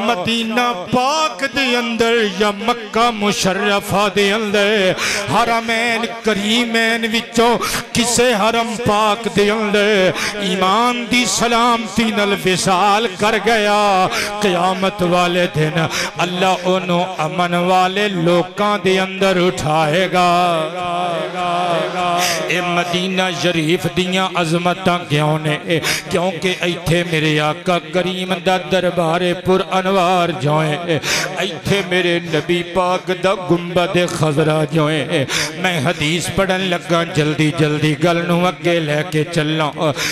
मदीना पाक दे अंदर या मक्का मुशर्रफा दे अंदर हरमैन करीमैन विचों किसे हरम पाक दे अंदर ईमान दी सलामती नल विसाल कर गया, क़यामत वाले दिन अल्लाह ओनू अमन वाले लोकां दे अंदर उठाएगा। ए मदीना शरीफ दियां अजमतां क्यों ने? क्योंकि इत्थे मेरे आका करीम दा दरबारे पुर अनवार जो है, इत्थे मेरे नबी पाक दा गुंबद खजरा जो है। मैं हदीस पढ़न लगा जल्दी जल्दी गल नूं अगे लैके चलना।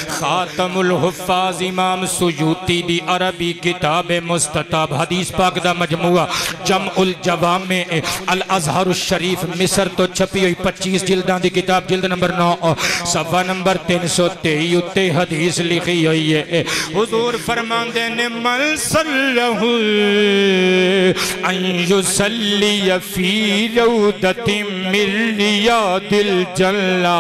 खातमुल हुफ़ाज़ इमाम सुयूती दी अरबी किताब मुस्तताब हदीस पाक दा मजमुआ जमउल जवामे अल अज़हर शरीफ मिस्र तो छपी हुई 25 जिल्दां दी किताब जिल्द नंबर 9 सफ़ा नंबर 323 उत्ते हदीस लिखी हुई है। हुज़ूर फरमांदे ने मन सल्लहु अन युसल्ली फी रौदतिन मिन रियादिल जन्ना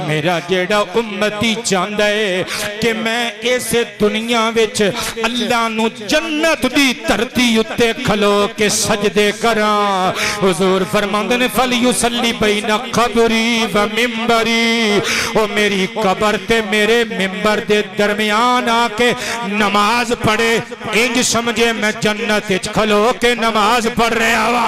मेरा जेड़ा उम्मती चाहता है कि मैं इस दुनिया विच अल्लाह नू जन्नत दी धरती उत्ते खलो के सजदे करा। हुजूर फरमांदे ने फल युसल्ली बैना कबरी व मिंबरी ओ मेरी कबर ते मेरे मिंबर दे दरमियान आके नमाज पढ़े इंज समझे मैं जन्नत विच खलो के नमाज पढ़ रहा वा।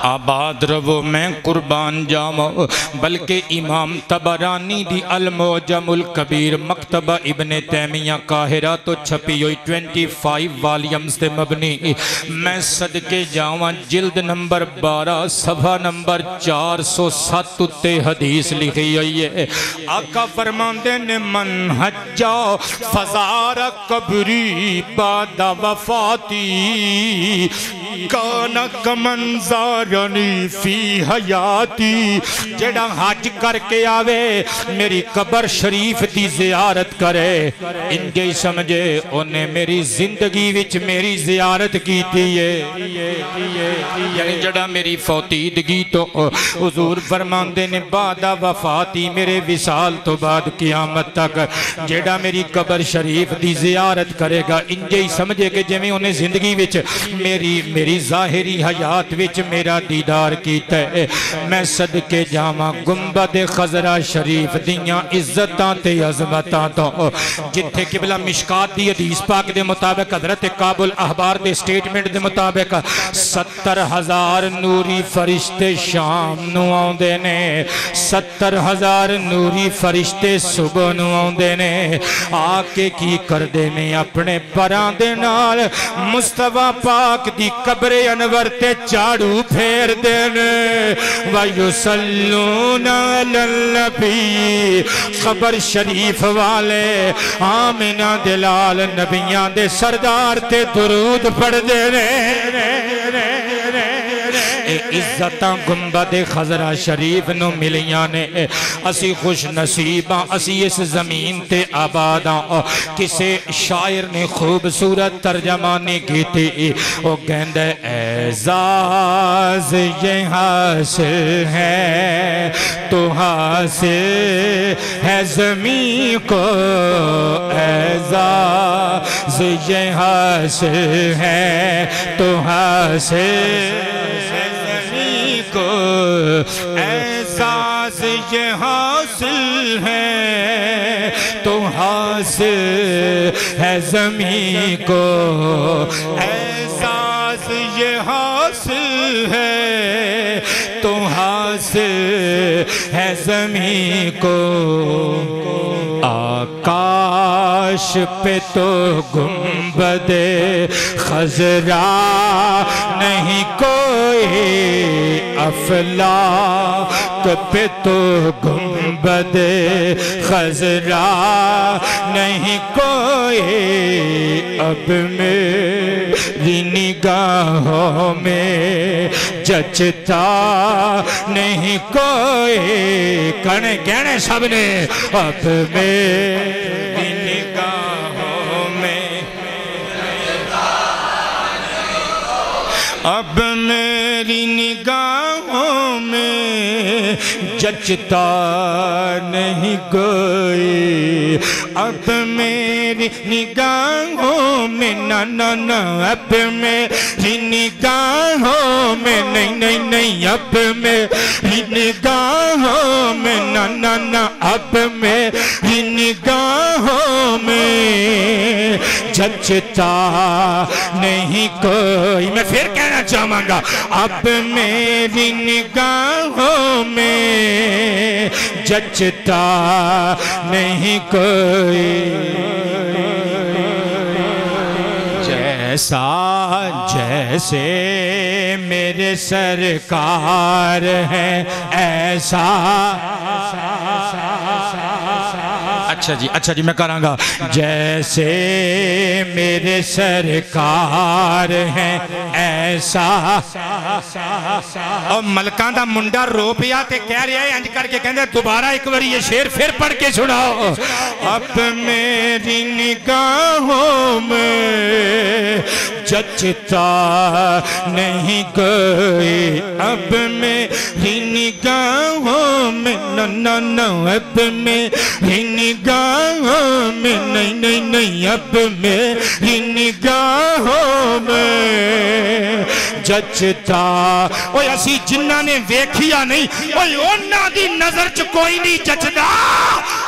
आबाद रवो मैं कुर्बान जावो। बल्कि इमाम तबरानी दी अल मोजमुल कबीर मकतबा इब्ने तैमिया काहिरा तो छपी हुई 25 वॉल्यूम्स से मबनी मैं सदके जावा जिल्द नंबर 12 सफ़ा नंबर 407 उत्ते हदीस लिखी हुई है। आका फरमांदे ने मन हज्जा फज़ारा कबरी बादा वफाती काना कमंजारनी फी हयाती जेड़ा हज करके आवे मेरी कबर शरीफ दी जियारत करे इंजे ही समझे उन्हें मेरी जिंदगी विच मेरी जियारत कीती है। यानी जेड़ा मेरी फौतीदगी तो हुजूर फरमांदे ने बादा वफाती मेरे विसाल तो बाद क़यामत तक जेड़ा मेरी कबर शरीफ दी जियारत करेगा इंजे ही समझे कि जिवें उन्हें जिंदगी विच मेरी ज़ाहिरी हयात विच मेरा दीदार कीता है। मैं सदके जावा गुंबद खजरा शरीफ दियां इज्जतां ते अज़मतां तो जिथे किबला मिशकात दी हदीस पाक दे मुताबिक हज़रत काबुल अहबार दे स्टेटमेंट दे मुताबिक 70,000 नूरी फरिश्ते शाम नू आउंदे ने 70,000 नूरी फरिश्ते सुबह नू आउंदे ने आके की करदे ने अपने परां दे नाल मुस्तफा पाक दी कब्रे अनवर ते झाड़ू फेर देने वयुसल्लूना अलल नबी खबर शरीफ वाले आमिना दिलाल नबियां दे सरदार ते दुरूद पढ़ देने। इज्जत गुंबद खजरा शरीफ नू मिलियां ने असी खुश नसीब असी इस जमीन ते आबाद किसे शायर ने खूबसूरत तर्जमानी की थी वो कहंदा एजाज ये हासिल है तो हासिल है जमीन को एजाज ये हासिल है तो हासिल को एहसास ये हासिल है तो हासिल है ज़मीं को एहसास ये हासिल है तो हासिल है ज़मीं को। आकाश पे तो गुंबदे खजरा नहीं कोई अफलाक पे तो गुंबदे खजरा नहीं कोई अब मेरी निगाहों में जचता नहीं कोई कने कहने सबने अब मेरी निगाहों में अब मेरी निगाहों में जचता नहीं कोई अब मेरी निगाहों में ना ना ना अब मेरी निगाहों में नहीं नहीं नहीं अब मेरी निगाहों में ना ना ना ना अब मेरी निगाहों में जचता नहीं कोई। मैं फिर कहना चाहूँगा अब मेरी निगाहों में जचता नहीं कोई। जैसा जैसे मेरे सरकार है ऐसा। अच्छा जी मैं करांगा। जैसे मेरे सरकार है ऐसा। और मलका दा मुंडा रो पिया ते कह रहा है इंज करके कहंदे दोबारा एक बार ये शेर फिर पढ़ के सुनाओ। अब मेरी निगाहों में जचता नहीं कोई। अब मेरी निगाहों में न अब मेरी निगाहों में नहीं अब मेरी निगाहों में जचता। ओए असी जिन्ना ने वेखिया नहीं ओए उन्हां दी नजर च कोई नहीं जचदा।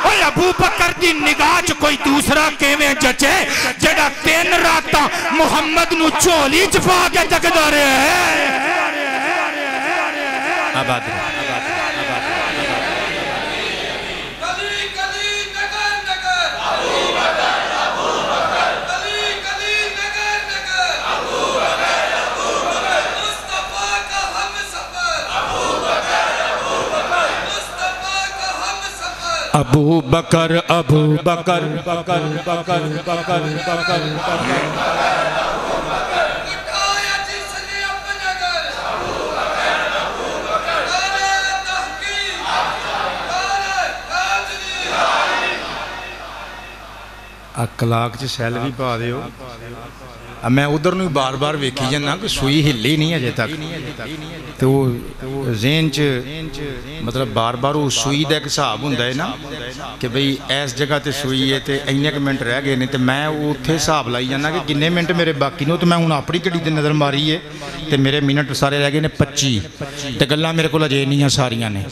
ओए अबू बकर दी निगाह च कोई दूसरा किवें जचे जेड़ा 3 रातां मुहम्मद नू झोली च पा के जगदा रहा है। आबाद अबू बकर अबू बकर बकर बकर बकर बकर अखलाक च सैल भी पा दियो। मैं उधर नूं बार बार वेखी जाना कि सुई हिली नहीं अजे तक। तो ज़हन च मतलब बार बार वो सुई का एक हिसाब होंदा है ना कि बई इस जगह ते सुई है तो इन्ने क मिनट रह गए ने तो मैं उत्थे हिसाब लाई जाना कि किन्ने मिनट मेरे बाकी ने। तो मैं हुण अपनी घड़ी ते नज़र मारी है तो मेरे मिनट सारे रह गए ने 25 तो गल्लां मेरे को अजे नहीं सारियां ने।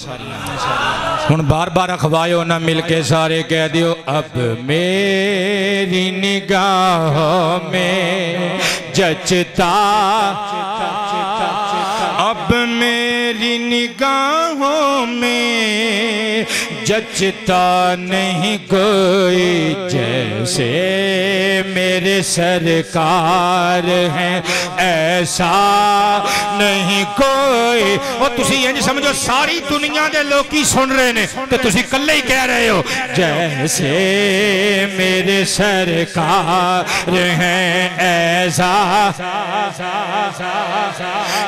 हुण बार बार अखवायो ना मिल के सारे कह दियो अब मेरी निगाहों में जचता। अब मेरी निगाहों में जचता नहीं कोई। जैसे मेरे सरकार हैं ऐसा नहीं कोई। और तुसी इंज समझो सारी दुनिया के लोग सुन रहे ने तो तुसी कल्ले ही कह रहे हो जैसे मेरे सरकार हैं ऐसा।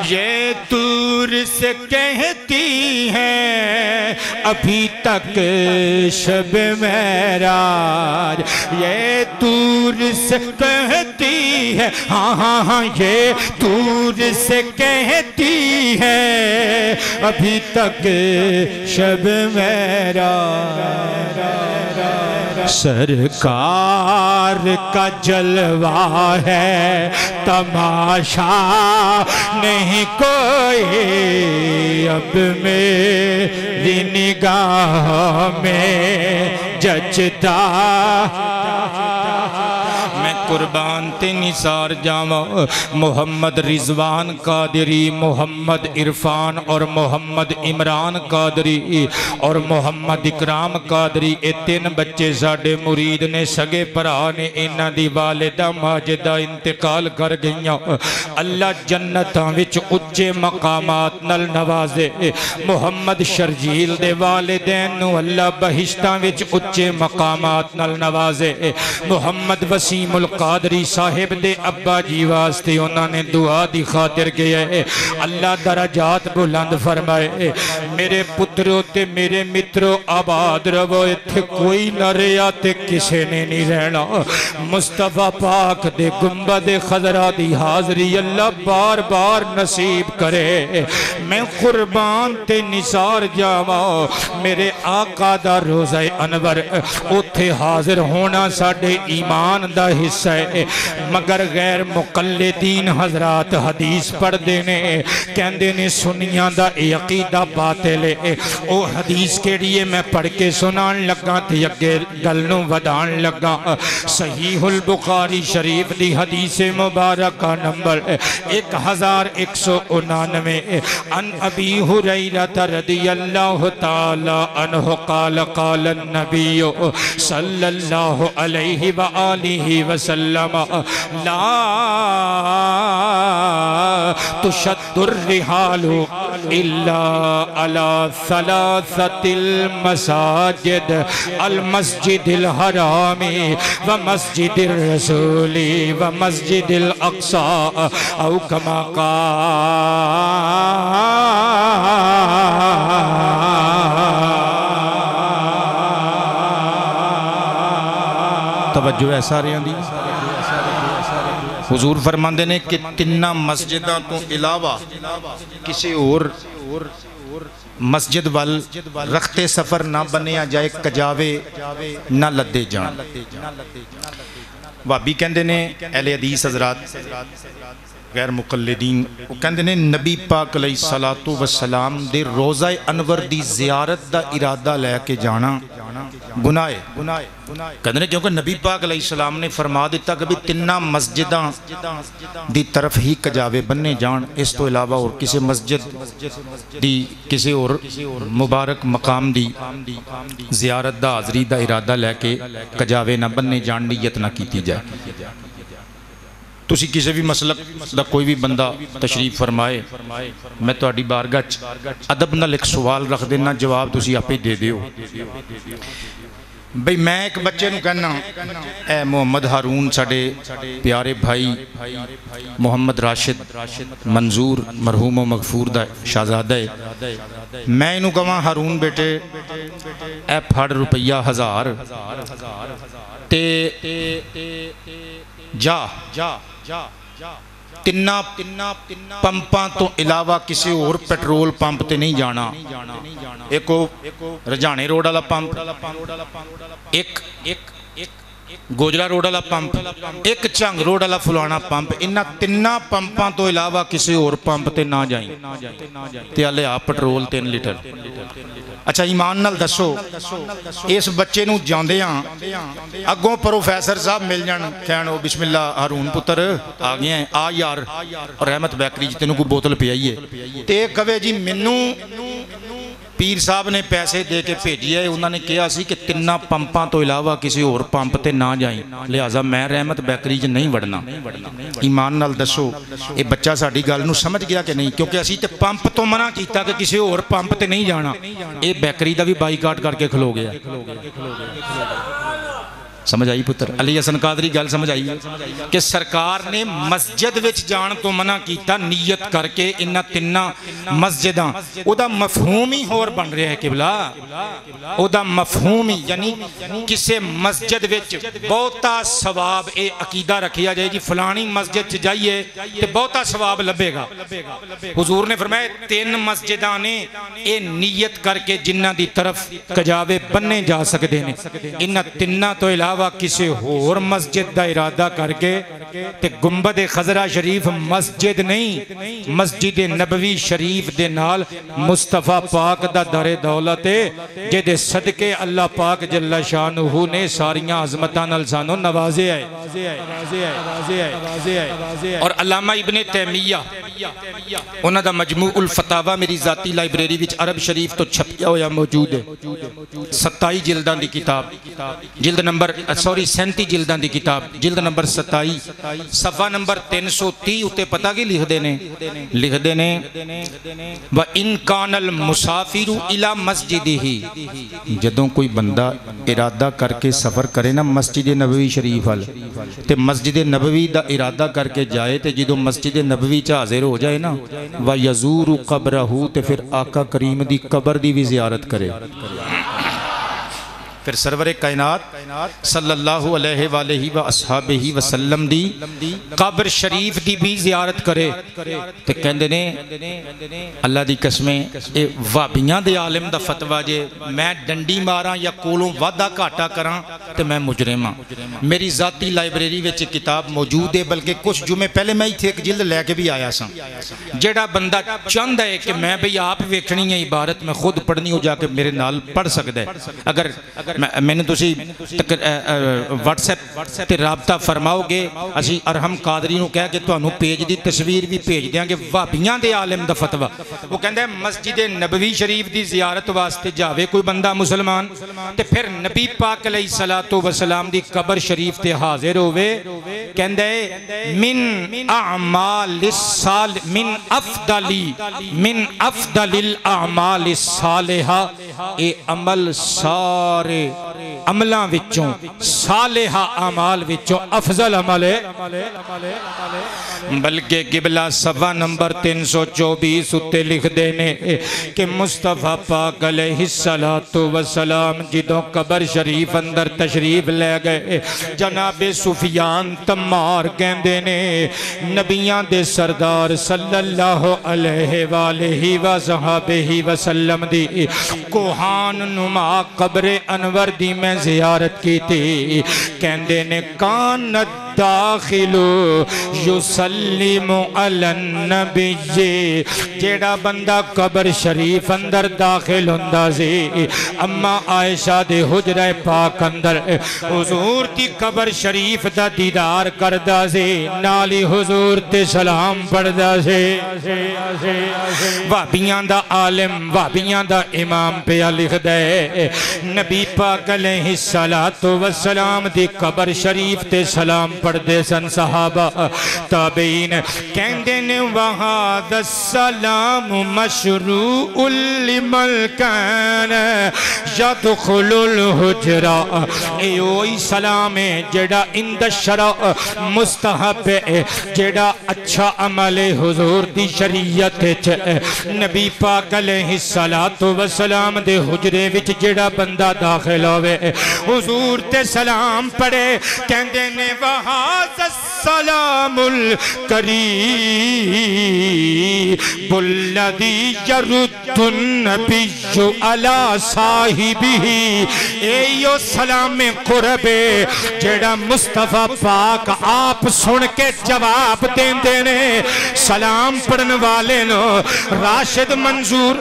ये दूर से कहती है अभी तक शब मेराज। ये दूर से कहती है हाँ हाँ हाँ ये दूर से कहती है अभी तक शब मेराज। सरकार का जलवा है तमाशा नहीं कोई। अब मेरी निगाह में जचता। मैं कुर्बान ते निसार जावा मोहम्मद रिजवान कादरी, मोहम्मद इरफान और मोहम्मद इमरान कादरी और मोहम्मद इकराम कादरी। ये 3 बच्चे साडे मुरीद ने, सगे भरा ने। इन्हां दी वालिदा माजिदा इंतकाल कर गईयां। अल्लाह जन्नतां विच उच्चे मकामात नाल नवाजे। मोहम्मद शर्जील दे वालिदैन नूं अल्लाह बहिश्तां विच उच्चे मकामात नाल नवाजे। मोहम्मद वसीमुल कादरी साहिब दे अब्बा जी वास्ते उन्होंने दुआ दी खातिर गया है। अल्लाह दराजात बुलंद फरमाए। मेरे पुत्रों ते मेरे मित्रों आबाद रवो, इत्थे कोई न रहा ते किसे ने नहीं रहना। मुस्तफा पाक दे गुंबद खजरा दी हाजरी अल्लाह बार बार नसीब करे। मैं कुर्बान ते निसार जावा मेरे आका दा रोज़ा अनवर, उथे हाजिर होना साडे ईमान दा हिस्सा हिस्सा है, मगर गैर मुकल्लिदीन हजरात हदीस पढ़ते ने, कहते ने सुनिया दा अकीदा बातिल है। ओ हदीस केड़ी है मैं पढ़ के सुनान लगा ते अगे गल नूं वधाण लगा। सहीहुल बुखारी शरीफ दी हदीस मुबारक नंबर 1199 अन अबी हुरैरा रदियल्लाहु ताला अन्हु क़ाल क़ाल नबी सल्लल्लाहु अलैहि व आलिहि वसल्लम ला तुशद्दुर रिहालु इल्ला अला सलासतिल मसाजिद अल मस्जिदिल हरामी व मस्जिदिर रसूली व मस्जिदिल अक्सा औ कमा तवज्जो है सारियां दी। हुजूर फरमांदे ने कि तिन्ना मस्जिदां तो इलावा किसी और मस्जिद वाल रखते सफर ना बनिया जाए, कजावे ना लदे जान। भाभी कहंदे ने अहले हदीस हजरात गैर मुकल्लिदीन वो कहंदे ने नबी पाक अलैहिस्सलातु वस्सलाम दे रोज़ा अनवर दी ज़ियारत दा इरादा लैके जाना गुनाह है। कहंदे ने क्योंकि नबी पाक अलैहिस्सलाम ने फरमा दिता कि भी तिन्ना मस्जिदां दी तरफ ही कजावे बन्ने जान, इस तो इलावा और किसी मस्जिद दी किसी और मुबारक मकाम दी ज़ियारत दा हाज़री दा इरादा लैके कजावे ना बन्ने जान, नीयत ना कीती जाए। तुसी किसी भी मसलक दा कोई भी बंदा तशरीफ फरमाए, मैं तुहाडी बारगाह च अदब नाल एक सवाल रख देना, जवाब तुसी आपे दे दिओ। बई मैं एक बच्चे नूं कहना ए मोहम्मद हारून साडे प्यारे भाई मोहम्मद राशिद मंजूर मरहूम मगफूर दा शहजादा है, मैं इनू कहां हारून बेटे ए फड़ रुपया 1000 ते जा तिन्ना पंपां तो इलावा किसी और पेट्रोल पंप ते नहीं जाना। एक रजाने रोड वाला पंप, एक गोजरा रोड वाला पंप, एक झंग रोड वाला फलाना पंप, इन्हां तिन्ना पंपां तो इलावा किसी और पंप ते ना जाई ते हले आ पेट्रोल 3 लीटर। अच्छा ईमान नाल दसो इस बच्चे नूं जांदियां अगों प्रोफैसर साहब मिल जाण, कहण ओ बिस्मिल्ला हारून पुत्र आ गया आ यार रहमत बेकरी च तैनूं कोई बोतल पियाईए, ते कवे जी मैनू पीर साहब ने पैसे दे के भेजिए, उन्होंने कहा सी कि तिन्ना पंपां तो इलावा किसी और पंप ते ना जाई, लिहाजा मैं रहमत बेकरी च नहीं वड़ना। ईमान नाल दसो ये बच्चा साडी गल नूं समझ गया कि नहीं? क्योंकि असीं ते पंप तो मना किया कि किसी और पंप ते नहीं जाना, ये बेकरी का भी बाईकाट करके खलो गया। समझ आई पुत्र? अली हसन कादरी गल समझ आई कि सरकार ने मस्जिद विच जाण तो मना किया नीयत करके। इन्हां तिन्ना मस्जिदां ओदा मफहूम ही होर बन रहा है किबला, ओदा मफहूम ही यानी किसी मस्जिद विच बहुता सवाब, ये अकीदा रखिया जाए जी फलानी मस्जिद च जाइए तो बहुता सवाब लभेगा। हुजूर ने फरमाया 3 मस्जिदां ने ये नीयत करके जिन्हां दी तरफ कजावे बन्ने जा सकते हैं, इन्हां तिन्ना तो इलावा किसी होर मस्जिद का इरादा करके ते गुंबद खजरा शरीफ मस्जिद नहीं मस्जिद नबवी शरीफ दे नाल मुस्तफा पाक दा दरे दौलत है, जिहदे सदके अल्लाह पाक जल्ला शानुहु ने सारियां अज़मतां नाल सानू नवाजे है। और अल्लामा इब्ने तैमिया उन्हां दा मजमूउल फतावा मेरी जाती लाइब्रेरी विच अरब शरीफ तो छपिया होया मौजूद है। 27 जिल्दां दी किताब, जिल्द नंबर 37 जिल्दां दी किताब, जिल्द नंबर 27 सफ़ा नंबर 330 उत्ते पता की लिखते ने व इन कानल मुसाफिरु इला मस्जिदिही, जदों कोई बंदा इरादा करके सफ़र करे ना मस्जिद नबवी शरीफ वाल ते मस्जिद नबवी दा इरादा करके जाए ते जदों मस्जिद नबवी च हाजिर हो जाए ना व यजूरु कब्रहू ते फिर आका करीम दी कब्र दी भी ज़ियारत करे। फिर सरवरे कायनात सल्लल्लाहु अलैहि व अस्हाबिही वसल्लम दी कब्र शरीफ दी भी ज़ियारत करे। ते कहंदे ने अल्लाह दी कसमें ये वाबियां दे आलिम दा फतवा जे मैं डंडी मारां या कोलों वादा घाटा करां तो मैं मुजरिम हाँ। मेरी जाती लाइब्रेरी में किताब मौजूद है, बल्कि कुछ जुमे पहले मैं इत्थे एक जिल्द लैके भी आया सा। जेड़ा बंदा चाहता है कि मैं बई आप वेखनी है इबारत मैं खुद पढ़नी हो जाके मेरे नाल पढ़ सकता है। अगर मैंने तुसी व्हाट्सएप ते राबता फरमाओगे, असी अरहम कादरी नूं कह के तुहानूं पेज की तस्वीर भी भेज देंगे। भाबियां दे आलिम दा फतवा वो कहंदा है मस्जिद नबवी शरीफ की जियारत वास्ते जावे कोई बंदा मुसलमान ते फिर नबी पाक अलैहिस्सलातु वस्सलाम दी कबर शरीफ ते हाजिर होवे। कहंदा है मिन अमालिस साल मिन अफदलिल अमालिस सालिहा, ए अमल सारे अमलों विचों सालिहा अमाल विचों अफजल अमल है। बल्कि किबला सफा नंबर 324 उत्ते लिखते ने कि मुस्तफा पाक अलैहिस्सलातु वस्सलाम जिदों कबर शरीफ अंदर तशरीफ ले गए, जनाबे सुफियान तम्मार कहंदे ने नबियां दे सरदार सल्लल्लाहु अलैहि वसल्लम वसल्लम दी कोहान नुमा कब्रे अनवर दी मैं जियारत की थी। कहंदे ने कानत दाखिलो युसल्लिमु अलन नबिय्ये, जेड़ा बंदा कबर शरीफ अंदर दाखिल हुंदा सी अम्मा आयशा दे हुजरा पाक अंदर हुजूर दी कबर शरीफ दा दीदार करदा सी, नाल ही हुजूर ते सलाम पढ़दा सी। वाबियां दा आलिम वाबियां दा इमाम पे लिखदा है नबी पाक अलैहिस्सलातु वस्सलाम दी कबर शरीफ ते सलाम पढ़दे सन सहाबा ताबीन। कहंदे ने वहां दस्सलाम मशरूउल लिमन कान यदखुलुल हुजरा, ए ओई सलाम है जेड़ा इंद शरा मुस्तहब है, जेड़ा अच्छा अमल है हुजूर दी शरीयत च। नबी पाक अलैहिस्सलातु वस्सलाम दे हुजरे विच जेड़ा बंदा दाखिल होवे हुजूर ते सलाम पढ़े। कहंदे ने वहां सलामुल करीबुल्लज़ी यरुद्दुन नबिय्यु अला साहिबिही, एयो सलाम कुरबे जेड़ा मुस्तफा पाक आप सुन के जवाब देंदे ने। सलाम पढ़न वाले नो राशिद मंजूर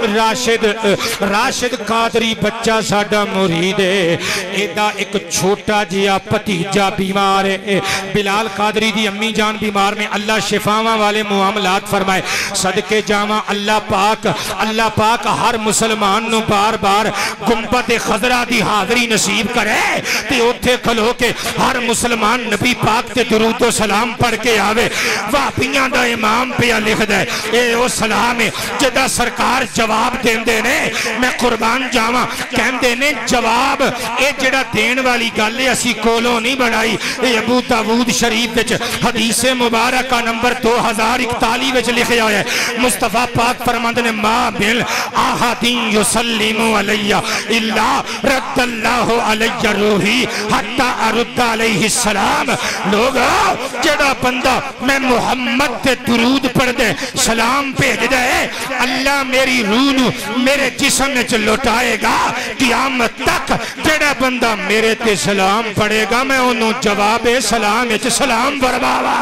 राशिद कादरी बच्चा साडा मुरीद है, एदा एक छोटा जिहा भतीजा बीमार है। बिलाल कादरी दी अम्मी जान बीमार में, अल्लाह शिफावां वाले मुआमलात फरमाए। सदके जावा अल्लाह पाक हर मुसलमान नूं बार बार गुंबद खजरा दी हाजरी नसीब करे ते उत्थे खलो के हर मुसलमान नबी पाक ते दुरूद व सलाम पढ़ के आवे। वापियां दा इमाम पिया लिखदा है ए ओ सलाम है जिदा सरकार जवाब देंदे ने, मैं कुर्बान जावा। कहंदे ने जवाब ए जिहड़ा देण वाली गल है असीं कोलों नहीं बनाई, अबू दाऊद शरीफ विच हदीस मुबारक नंबर 2041 विच लिखिया है। मुस्तफा पाक फरमांदे ने मा बिल आहदिन युसल्लिमु अलैया इल्ला रद्दल्लाहु अलैया रूही हत्ता अरुद्द अलैहि सलाम। लोग जेड़ा बंदा मैं मुहम्मद ते दुरूद पढ़ दे सलाम भेज दे, अल्लाह मेरी रूह नूं मेरे जिस्म विच लौटाएगा क़यामत तक। जेड़ा बंदा मेरे ते सलाम पढ़ेगा मैं ओनू जवाब सलाम विच सलाम बरबावा।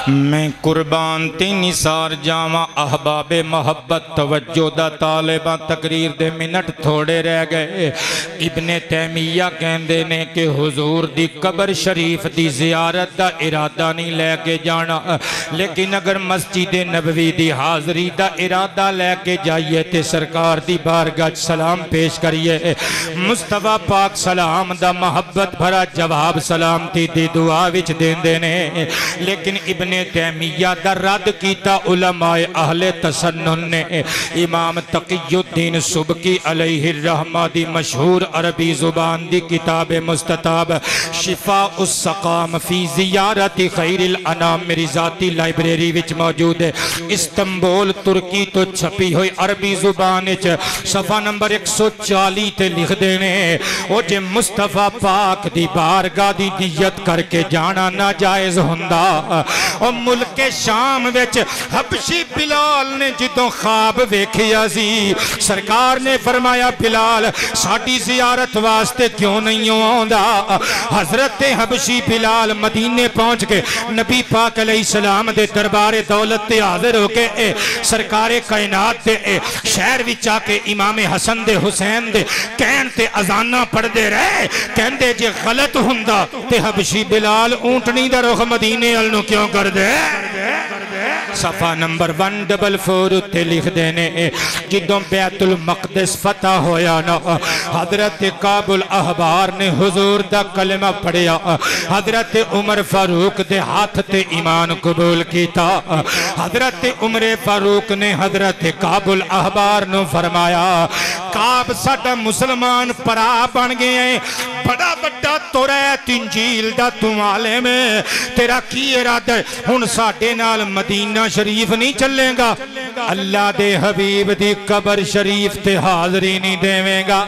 मैं कुर्बान ते निसार जावा अहबाबे मोहब्बत तवज्जो दा तालिबा तकरीर दे मिनट थोड़े रह गए। इब्ने तैमिया कहंदे ने कि हुजूर दी कबर शरीफ दी जियारत दा इरादा नहीं लैके जाना, लेकिन अगर मस्जिद नबवी दी हाजरी दा इरादा लैके जाइए ते सरकार दी बारगाह सलाम पेश करिए। मुस्तफा पाक सलाम दा मोहब्बत भरा जवाब सलामती दी दुआ विच देंदे ने, लेकिन इब्ने इब्ने तैमिया दा रद्द कीता उलमाए अहले तसन्नुन ने। इमाम तकीयुद्दीन सुबकी अलैहि रहमा दी मशहूर अरबी जुबान दी किताब मुस्तताब शिफा उस सकाम फी जियारती खैरिल अनाम मेरी जाती लाइब्रेरी विच मौजूद है। इस्तांबुल तुर्की तो छपी हुई अरबी जुबान च सफा नंबर 140 ते लिख देने ओ जे मुस्तफा पाक दी बारगाह दी नियत करके जाना ना जायज हुंदा। ओ मुल्के शाम विच हबशी बिलाल ने जिदों ख्वाब वेखिया सी सरकार ने फरमाया बिलाल साडी जियारत वास्ते क्यों नहीं आंदा। हजरत हबशी बिलाल मदीने पहुंच के नबी पाक अलैहिस्सलाम दे दरबारे दौलत ते हाजिर होके सरकारे कायनात दे शहर विच आके इमाम हसन दे हुसैन दे कहन ते अजाना पढ़दे रहे। कहंदे जे गलत हुंदा ते हबशी बिलाल ऊंटनी दा रुख मदीने अल नूं क्यों कर दे। सफा नंबर 144 उत्ते लिख देने जिदों बैतुल मकदस फतह होया ना हजरत काबुल अहबार ने हुजूर दा कलमा पढ़िया। हजरत उमर फारूक दे हाथ ते ईमान कबूल कीता। हजरत उमर फारूक ने हजरत काबुल अहबार नु फरमाया काब साडा मुसलमान भरा बन गया है बड़ा बड़ा तौरात इंजील दा तू आलिम है तेरा की इरादा है हुण साडे नाल मदीना शरीफ नहीं चलेगा अल्लाह दे हबीब दी कबर शरीफ ते हाजरी नहीं देवेगा।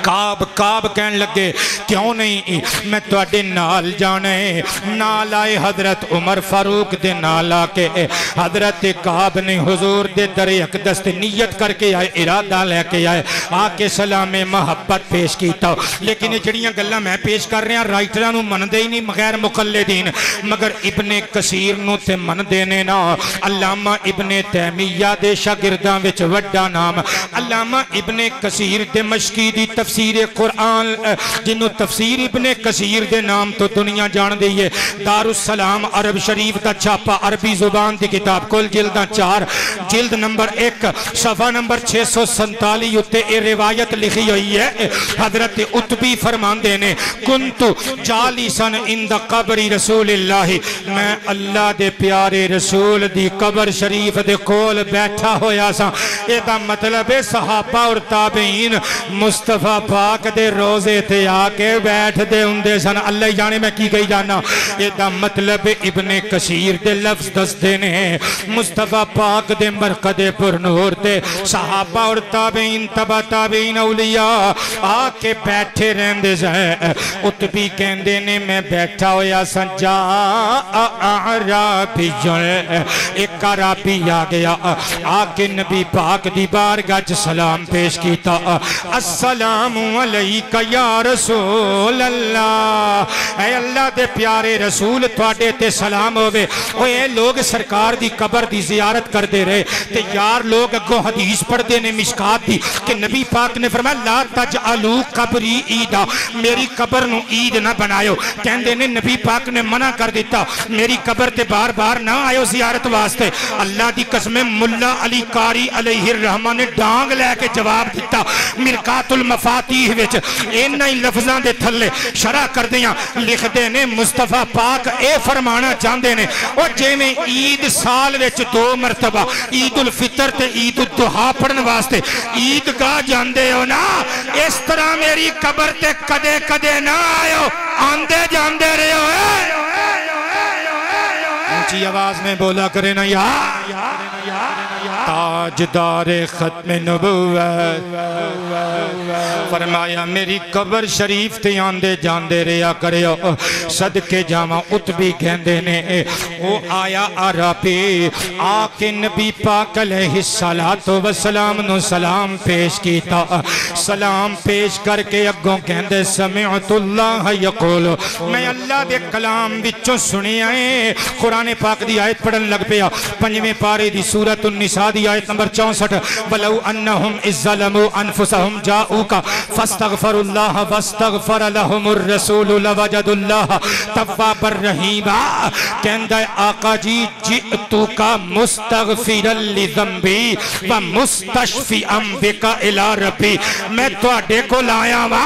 काब काब कहन लगे क्यों नहीं मैं तुहाडे नाल जाना है। नाल आए हजरत उमर फारूक दे नाल आके हजरत काब ने हुजूर दे दरे अकदस ते नियत करके आए इरादा लेके आए आके सलामे मोहब्बत पेश कीता। लेकिन ये जड़ियां गल्लां मैं पेश कर रहा राइटरां नूं मनदे ही नहीं गैर मुकल्लिदीन मगर इब्ने कसीर नूं ते मनदे ने ना। अल्लामा इब्ने तैमिया दे शागिर्दां विच वड्डा नाम अल्लामा इब्ने कसीर दे मशकी दी तफसीर कुरान जिन्हों तफसीर इब्ने कसीर दे नाम तो दुनिया जान दी है। दारुस्सलाम अरब शरीफ का छापा अरबी जुबान की किताब कुल जिल्दां 4 जिल्द नंबर 1 सफा नंबर 647 उत्ते ये रिवायत लिखी हुई है। हजरत उतबी फरमांदे ने कुंतु जालिसन इंद कब्री रसूलिल्लाह मैं अल्लाह दे प्यारे रसूल दी कबर शरीफ दे कोल बैठा होया सा। एदा मतलब है सहाबा और ताबीन मुस्तफा पाक दे रोजे ते आके बैठदे हुंदे सन। अल्लाह जाने मैं की कही जाना एदा मतलब इब्ने कसीर दे लफ्ज दसदे ने मुस्तफा पाक दे मरकदे पुरनूर ते सहाबा और ताबीन तबा ताबीन औलिया आके बैठे रहंदे सन। उतबी कहंदे ने मैं बैठा होया सजा आराबी एक अराबी आ गया आके नबी पाक दी बारगाह च सलाम पेश कीता। अस्सलामु अलैका या रसूल अल्लाह ऐ अल्लाह दे प्यारे रसूल तुहाडे ते सलाम होवे। ओए लोग सरकार दी कबर दी जियारत करते रहे ते यार लोग अगों हदीस पढ़ते ने मिशकात दी कि नबी पाक ने फरमाया ला तजअलू कबरी ईदा मेरी कबर नू ईद ना बनायो। कहंदे ने नबी पाक ने मना कर दिता मेरी कबर ते बार बार ना आयो जियारत वास्ते। अल्लाह दी कसम मुल्ला अली कारी अलैहि रहमान ने डांग लैके जवाब दिता मिरकातुल मफातीह विच इन्हां ही लफ्ज़ां दे थल्ले शरह करदियां लिखदे ने मुस्तफा पाक ए फरमाना चाहते ने और जिवें ईद साल विच 2 मरतबा ईद उल फितर ते ईद उल दुहा पढ़न वास्ते ईदगाह जांदे हो ना इस तरह मेरी कबर ते कदे कदे ना आयो आंदे जांदे रहो। ऊंची आवाज में बोला करे ना यार ताजदार खत्म नबुव्वत फरमाया मेरी कबर शरीफ ते आंदे जांदे रहा करियो सदके जावा। उतबी कहंदे ने ओ आया अराबी आके नबी पाक अलैहिस्सलातु वस्सलाम नु सलाम पेश कीता। सलाम पेश करके अगों कहंदे समिअतुल्लाह यक़ूल मैं अल्लाह दे कलाम विचों सुनिया है कुरान पाक दी आयत पढ़न लग पिया 5वें पारे दी सूरत उन-निसा दी आयत नंबर 64 वलौ अन्नहुम इज़्ज़लमू अनफुसहुम जाऊका फस्तगफरुल्लाह वस्तगफर लहुमुर रसूल लवजदुल्लाह तव्वाबर रहीमा। कहंदा आका जी जितु का मुस्तगफिरन लिज़ंबी व मुस्तशफिअम बिका इला रब्बी। मैं तुहाडे कोल आया वा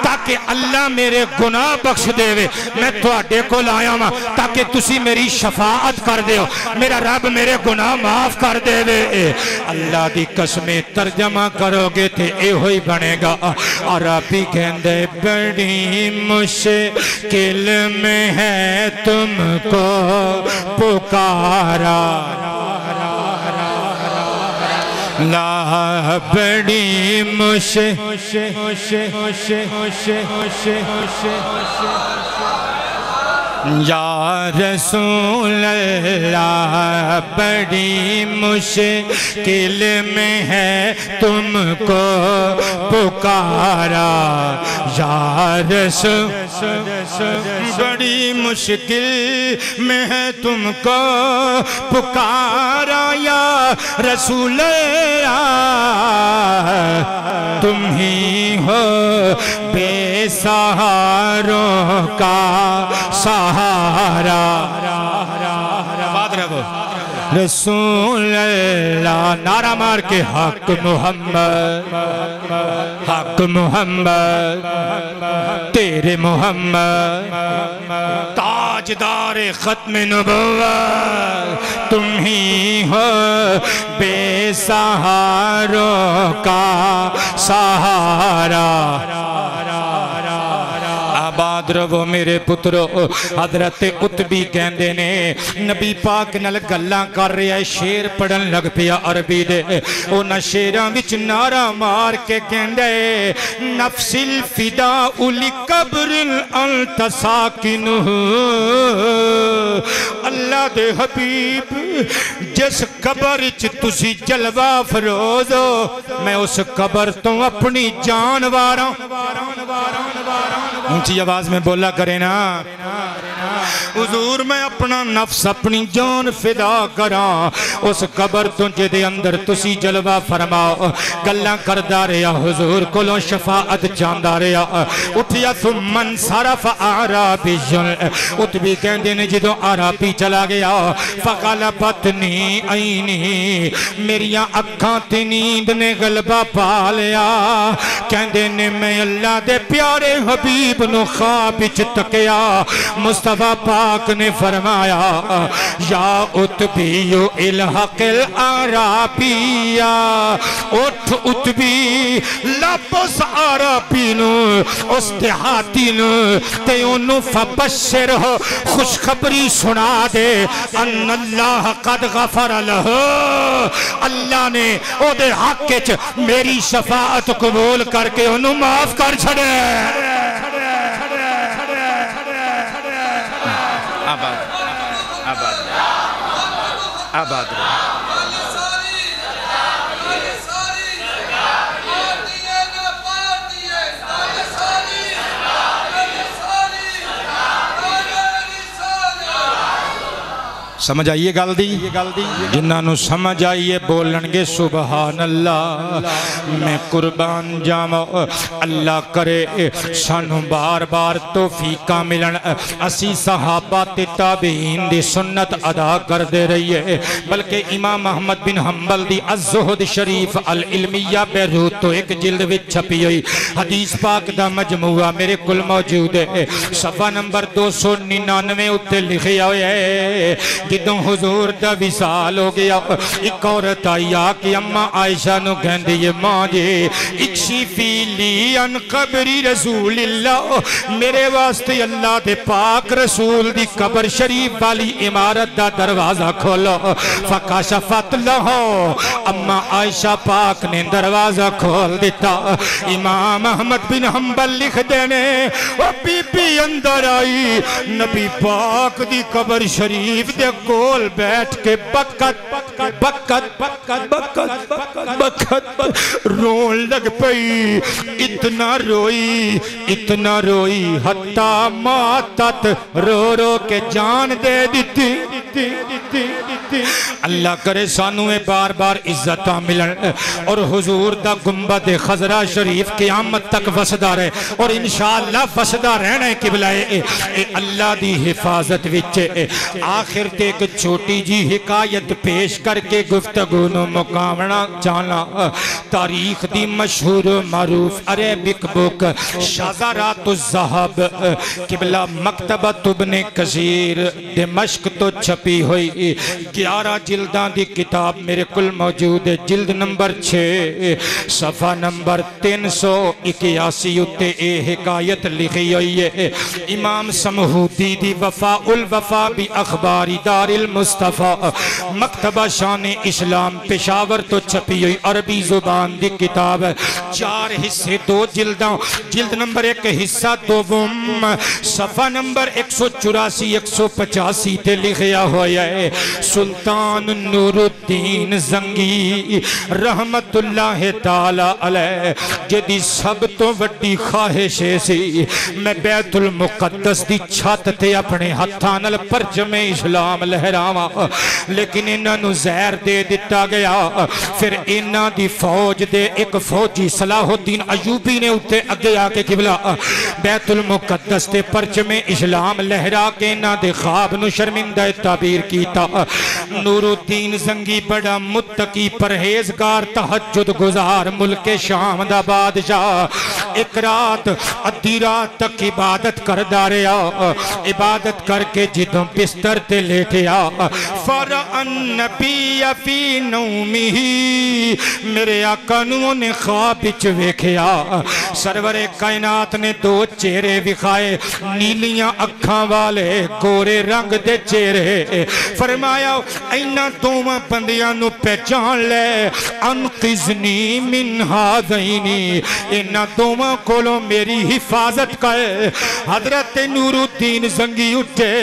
ताकि अल्लाह मेरे गुनाह बख्श देवे। मैं तुहाडे कोल आया वा ताकि तुसी मेरी शफाअत कर दो, मेरा रब मेरे गुनाह माफ कर देवे। अल्लाह दी कसमें तर्जमा करोगे तो यो ही बनेगा। अरबी कहंदे बड़ी मुश्किल में है तुमको पुकारा ला बड़ी या रसूल अल्लाह बड़ी मुश्किल में है तुमको पुकारा या रसूल बड़ी मुश्किल में है तुमको पुकारा या रसूल तुम ही हो बेसहारों का सहारा। रसूल अल्लाह नारा मार के हक मोहम्मद हक मोहम्मद तेरे मोहम्मद ताजदार खत्म नबुव्वत तुम ही हो बेसहारों का सहारा। आबाद रवो मेरे पुत्रो। हजरत उतबी कहंदे ने नबी पाक नाल गल्लां कर रहा है, शेर पढ़न लग पिया अरबी दे। उन्हां शेरां विच नारा मार के कहंदे नफ्सिल फिदा उली कब्रिल अंत साकिनुहु। अल्लाह दे हबीब जिस कबर च तुसी जलवा फरोज हो, मैं उस कबर तो अपनी जान वारा। ऊंची आवाज में बोला करे ना हुजूर मैं अपना नफ्स अपनी जान फिदा करा उस कबर तो जिहदे अंदर तुसी जलवा फरमाओ। गल्लां करदा रहा हुजूर कोलों शफाअत चाहंदा रहा। उठिया सुमन सरफ आराबियुल। उतबी कहंदे ने जदों आराबी चला गया फकाला पत्नी आईनी मेरियां अखां ते नींद ने गलबा पा लिया। कहंदे ने मैं अल्लाह दे प्यारे हबीब नु ख्वाब विच तकिया। मुस्तफा पाक ने फरमाया या उतबियो इलहकिल आराबिया। उठ उतबी लपस आराबी नु उस देहाती नु ते ओनु फबशर हो खुशखबरी सुना दे अन्नल्लाह कद गफर लहु। अल्लाह ने ओदे हक विच मेरी शफाअत कबूल करके ओनु माफ कर छड़े। आबाद समझ आइए गल दी जिन्होंने समझ आइए बोलणगे सुबहान अल्लाह। मैं कुर्बान जावा अल्लाह करे सानू बार बार तौफीका मिलन असी सहाबा ते ताबीन दी सुन्नत अदा करते रहिए। बल्कि इमाम अहमद बिन हंबल दी अज़्ज़ुहद शरीफ अल इल्मिया बैरूत तो एक जिल्द विच छपी हुई हदीस पाक दा मजमूआ मेरे कोल मौजूद है। सफ़ा नंबर 299 उत्ते लिखिया होया है जदों हुजूर दा विसाल हो गया एक औरत आई आके अम्मा आयशा नु कहंदी है मां जी इक्शिफी ली अन कब्री रसूलिल्लाह मेरे वास्ते अल्लाह दे पाक रसूल दी कब्र शरीफ वाली इमारत दा दरवाजा खोलो। फकाशफत लहो अम्मा आयशा पाक ने दरवाजा खोल दिता। इमाम अहमद बिन हंबल लिखदे ने ओ बीबी अंदर आई नबी पाक दी कब्र शरीफ दे कोल बैठ के बकत बकत बकत बकत बकत रोन लग पई। इतना रोई हत्ता मातत रो रो के जान दे दी। अल्लाह करे सानू बार बार इज्जत मिलन और हुजूर दा गुंबद खजरा शरीफ क़यामत तक वसदा रहे और इंशाअल्लाह वसदा रहना है। किबलाए अल्लाह दी हिफाजत विच आखिर ते एक छोटी जी हिकायत पेश करके गुफ्तगू नूं मुकावना चाहना। तारीख दी मशहूर मारूफ अरेबिक बुक शज़रातुज़ ज़हब किबला मकतबत इब्न कसीर दिमश्क तो छपी हुई 11 जिल्दां दी किताब मेरे कुल मौजूद है। जिल्द नंबर 6 सफ़ा नंबर 381 उत्ते ए हिकायत लिखी हुई है। इमाम समहूदी दी वफा उल वफा भी अखबारी दारिल मुस्तफ़ा मकतबा शान इस्लाम पेशावर तो छपी हुई अरबी जुबान दी किताब 4 हिस्से 2 जिल्दां। जिल्द नंबर 1 हिस्सा 2 सफ़ा नंबर 184 185 ते लिखिया होया है। सुल्तान नूरुद्दीन जंगी रहमतुल्लाह ताला अलैह जिहदी सब तो वड्डी ख्वाहिश सी मैं बैतुल मुकद्दस दी छत ते अपने हत्थां नाल परचमे इस्लाम लहरावां, लेकिन इन्हां नूं ज़हर दे दिता गया। फिर इन्हां दी फौज दे एक फौजी सलाहुद्दीन अयूबी ने उत्ते अगे आके किबला बैतुल मुकद्दस ते परचमे इस्लाम लहरा के इन्हां दे ख्वाब नूं शर्मिंदा ताबीर कीता। नूरुद्दीन जंगी बड़ा मुत्तकी परहेजगार तहज्जुद गुजार मुल्के शाम दा बादशाह एक रात अद्धी रात तक इबादत करदा रहा। इबादत करके जिदों बिस्तर ते लेटिया फरअन नबी फी नौमिही मेरे आका नूं ने ख्वाब विच वेखिया। सरवरे कायनात ने 2 चेहरे विखाए नीलियां अखां वाले गोरे रंग दे चेहरे। फरमाया इन्हां दोवां बंदियां नूं पहचान ले अनकिज़नी मिन हाज़ैनी इन्हां दोवां कोलों मेरी हिफाजत कर। हजरत नूरुद्दीन जंगी उठे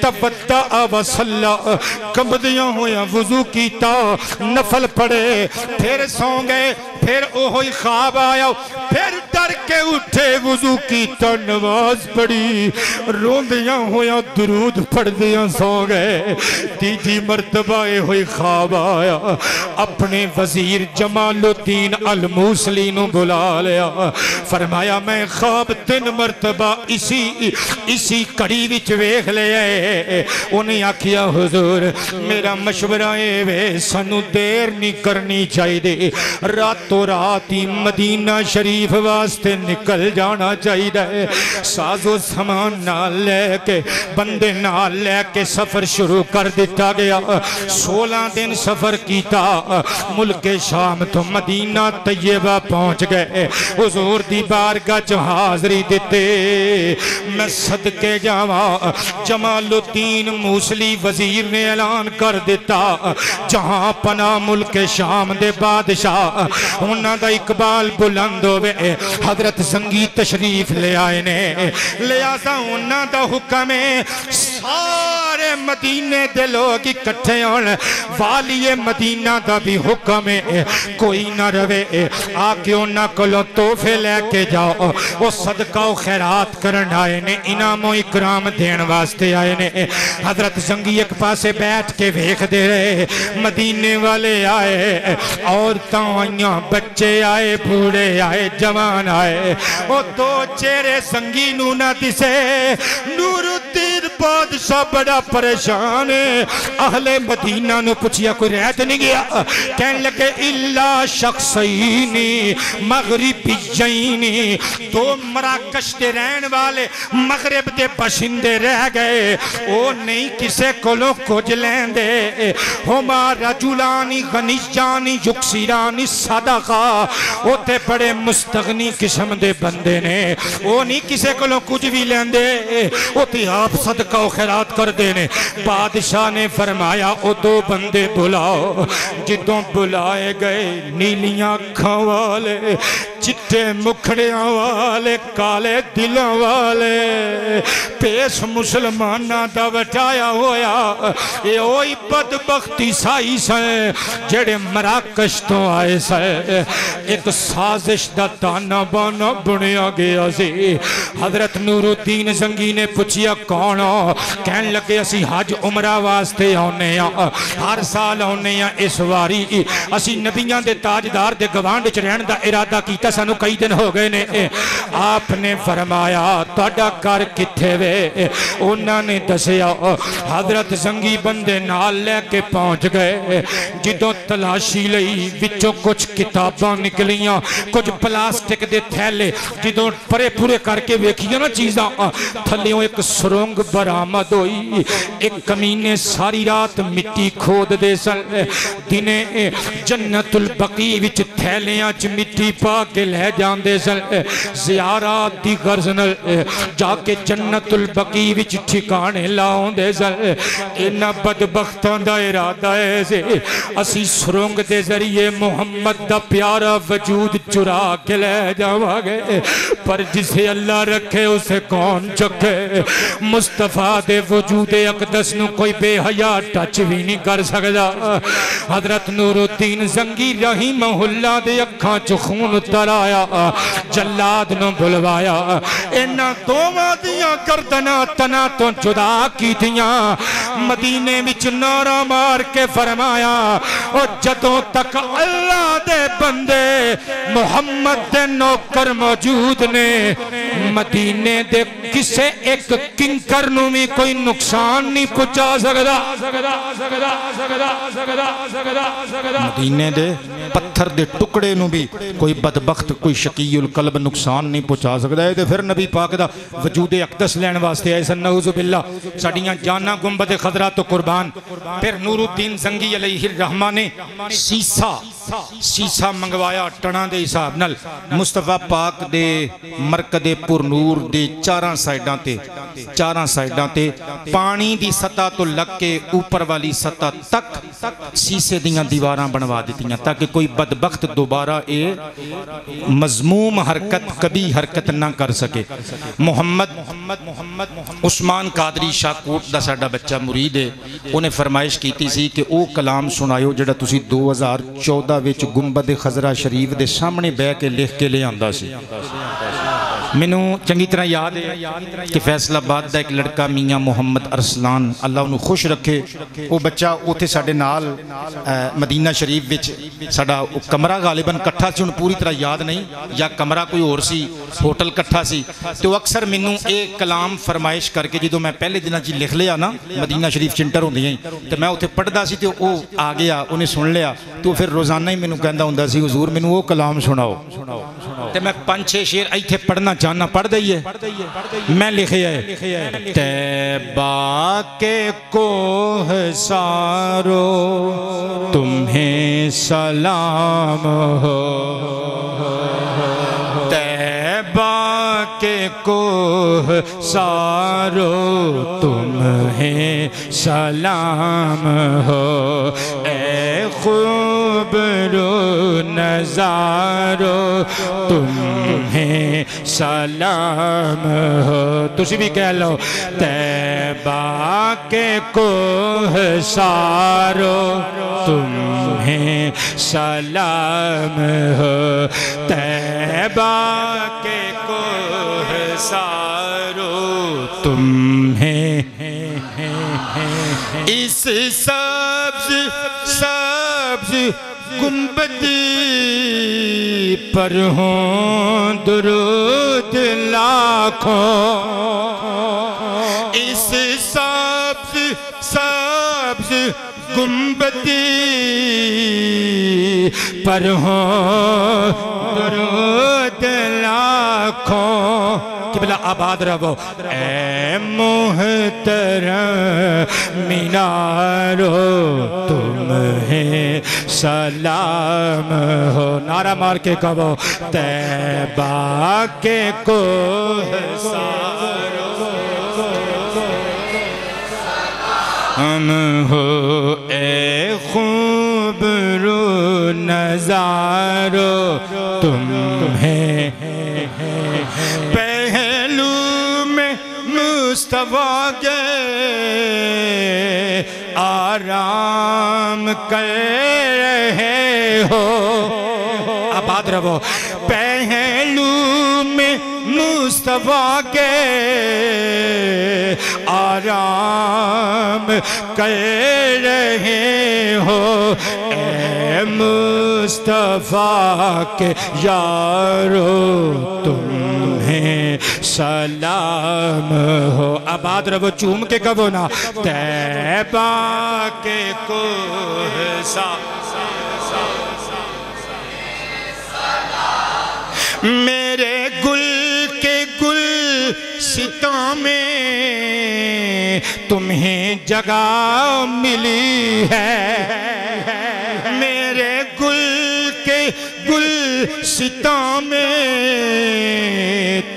तवद्दा व सल्ला कंबदियां होया वुजू कीता नफल पढ़े फिर सौ गए। फिर ओही ख्वाब आया फिर डर के उठे वुजू कीता नमाज पढ़ी रोंदियां होया दुरूद पढ़दियां सौ गए। तीजी मरतबा होई ख्वाब आया अपने वजीर जमालुद्दीन अल मूसली नूं बुला लिया। फरमाया मैं ख्वाब 3 मरतबा इसी कड़ी विच वेख लिया। उन्हें आखिया हुजूर मेरा मशवरा वे सानू देर नहीं करनी चाहिए रातों रात ही मदीना शरीफ वास्ते निकल जाना चाहिए। साजो सामान नाल लेके बंदे नाल लेके सफर शुरू कर दिता गया। 16 दिन सफर किया मुल्के शाम तो मदीना तैयबा पहुंच गए। हुजूर दी बारगाह च हाजरी दिते। मैं सदके जावा जमालुद्दीन मूसली वजीर ने ऐलान कर दिता जहां पना मुल्के शाम दे बादशाह उन्हां दा इकबाल बुलंद होवे। हजरत जंगी तशरीफ ले आए ने लिहाजा उन्हां दा हुक्म है सारे मदीने दे लोग इकट्ठे होण। वालिए मदीना दा भी हुक्म है कोई ना रवे आके उन्हां कोलों तोहफे लेके जाओ। वो सदका खैरात करन आए ने इनामो इकराम देन वास्ते आए ने। हजरत जंगी एक पासे बैठ के वेखदे रहे। मदीने वाले आए औरतां आईयां बच्चे आए बूढ़े आए जवान आए। वो 2 चेहरे जंगी नूं ना दिसे। नूरुद्दीन बादशाह बड़ा परेशान है। अहले मदीना नूं पुछिया कोई रह तो नहीं गया। कहने लगे इल्ला शख्सैनी मगरिबियैनी 2 मराकश के रहने वाले मगरब के बशिंदे रह गए। वो नहीं किसे कोलों कुछ लेंदे। हुमा रजुलानी गनिजानी युक्सिरानी सदका उते बड़े मुस्तगनी किस्म दे बंदे ने। वो नहीं किसे कोलों कुछ भी लेंदे उते आप सदका खैरात करते ने। बादशाह ने फरमाया वो 2 बंदे बुलाओ। जिदों बुलाए गए नीलियां अखां वाले चिट्टे मुखड़ियां वाले काले दिलों वाले पेश मुसलमाना दा वटाया होया ये ओही बदबख्ती साई से जेड़े मराकश तो आए से एक साजिश दा ताना बाना बुनिया गया सी। हजरत नूरुद्दीन जंगी ने पूछिया कौन हो? कहन लगे असी हज उमरा वास्ते आने हर साल आने इस वारी असी नबियां दे ताजदार दे गवांड च रहन दा इरादा कीता सानू कई दिन हो गए ने। आपने फरमाया तुहाडा घर किथे वे? उन्होंने दसिया हजरत जंगी बंदे नाल लेके पहुंच गए। जिदों तलाशी लई विचों कुछ किताबां निकलियां कुछ प्लास्टिक दे थैले जिदों परे पूरे करके वेखिया ना चीज़ां थल्लियों एक सुरंग बरामद हुई। एक कमीने सारी रात मिट्टी खोद दे सन दिने जन्नतुल बकी विच थैलियां च मिट्टी पा के ले जांदे सन। ज़ियारत दी गर्ज नाल जाके जन्नतुल बकी विच ठिकाने लाउंदे सन। इन्हां बदबख्तां दा इरादा है से असी सुरंग दे जरिए मुहम्मद दा प्यारा वजूद चुरा के ले जावांगे पर जिसे अल्लाह रखे उसे कौन चुके। मुस्तफा दे वजूद अकदस नू कोई बेहया टच भी नहीं कर सकता। हजरत नूरुद्दीन जंगी रहीमहुल्लाह दे अखां च खून उतर आया। जल्लाद नू बुलवाया इन्हां दोवां दियां गर्दनां तना तो जुदा कीतियां। मदीने विच नारा मार के फरमाया और जदों तक अल्लाह दे बंदे मुहम्मद दे नौकर मौजूद ने मदीने दे किसे एक किंकर नू भी कोई नुकसान नहीं पहुंचा सकदा। मदीने दे पत्थर दे टुकड़े नू भी कोई बदबख्त कोई शकीयुल कल्ब नुकसान नहीं पहुंचा सकदा। है ते फिर नबी पाक दा वजूद अकदस लैण वास्ते आए सन। नऊज़ु बिल्लाह साडियां जाना गुंबद खदरा तो कुर्बान। फिर नूरुद्दीन जंगी अलैहिर्रहमा ने सीसा मंगवाया टना दे हिसाब नाल। मुस्तफा पाक दे मरकदे पुरनूर दे चारां साइडां ते पानी दी सतह तो लग के ऊपर वाली सतह तक शीशे दियां दीवारां बनवा दित्तियां ताकि कोई बदबख्त दोबारा ये मजमूम हरकत कभी हरकत ना कर सके। मोहम्मद उस्मान कादरी शाहकोट दा साडा बच्चा मुरीद है उन्हें फरमाइश की सी कि वो कलाम सुनायो जिहड़ा तुसी 2014 विच गुंबद खजरा शरीफ दे सामने बह के लिख के ले आंदा सी। मैनू चंगी तरह याद है कि फैसलाबाद का एक लड़का मियाँ मुहम्मद अरसलान अल्लाह उन्होंने खुश रखे वो बच्चा उत्थे साडे नाल मदीना शरीफ विच साडा कमरा गालिबन कट्ठा सी। हुण पूरी तरह याद नहीं या कमरा कोई होर सी होटल कट्ठा सी। तो अक्सर मैनू ये कलाम फरमाइश करके जो मैं पहले दिन च लिख लिया ना मदीना शरीफ चिंटर होंदियां ही तो मैं उत्थे पढ़दा सी तो वो आ गया उन्हें सुन लिया तो फिर रोज़ाना ही मैनू कहंदा हुंदा सी हुजूर मैनू वो कलाम सुनाओ। तो मैं 5-6 शेर इत्थे पढ़ना चाहना पढ़ दईए। मैं लिखे है तैबा के कोह सारो तुम्हें सलाम हो। तैबा के कोह सारो तुम्हें सलाम हो। ए खूबरू नजारो तुम्हें सलाम हो। तुसी भी कह लो तैबा के कोह सारो तुम्हें सलाम हो। तैबा के कोह सारो तुम्हें इस सब्ज गुंबद पर हों दुरूद लाखों। इस सब्ज गुंबद पर हों दुरूद लाखों। किबला आबाद रहो ए मोहतरम मीनारो तुम्हें सलाम हो। नारा मार के कहो तैबा के कोह सारो हम हो। ए खूबरू नजारो तुम्हें पहलू में मुस्तफा के आराम कर रहे हो। आबाद रहो। पहलू में मुस्तफा के आराम कर रहे हो। ए मुस्तफा के यारो तुम्हें सलाम हो। आबाद रहो। चूम के कहो ना। तैबा के कोहसा मेरे गुल के गुल सिता में तुम्हें जगह मिली है। मेरे गुल के गुल सिता में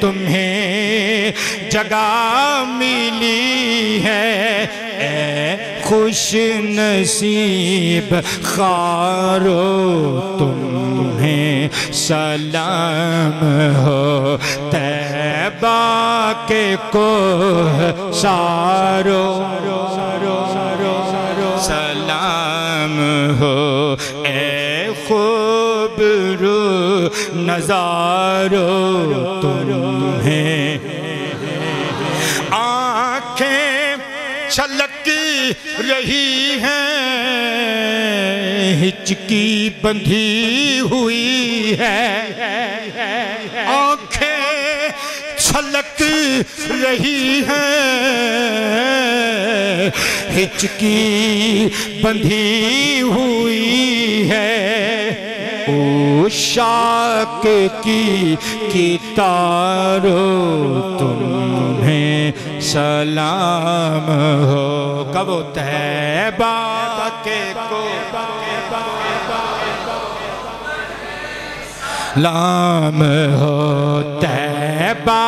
तुम्हें जगह मिली है। ए खुश नसीब खारो तुम्हें सलाम हो। तैबा के कोह सारो सलाम हो। ए खूबरू नजारो तुम्हें आँखें छलक रही हैं हिचकी बंधी हुई है। आँखें छलक रही हैं हिचकी बंधी हुई है। उशाक की तारो तुम्हें सलाम हो। कब तैबा के को लाम हो। तैबा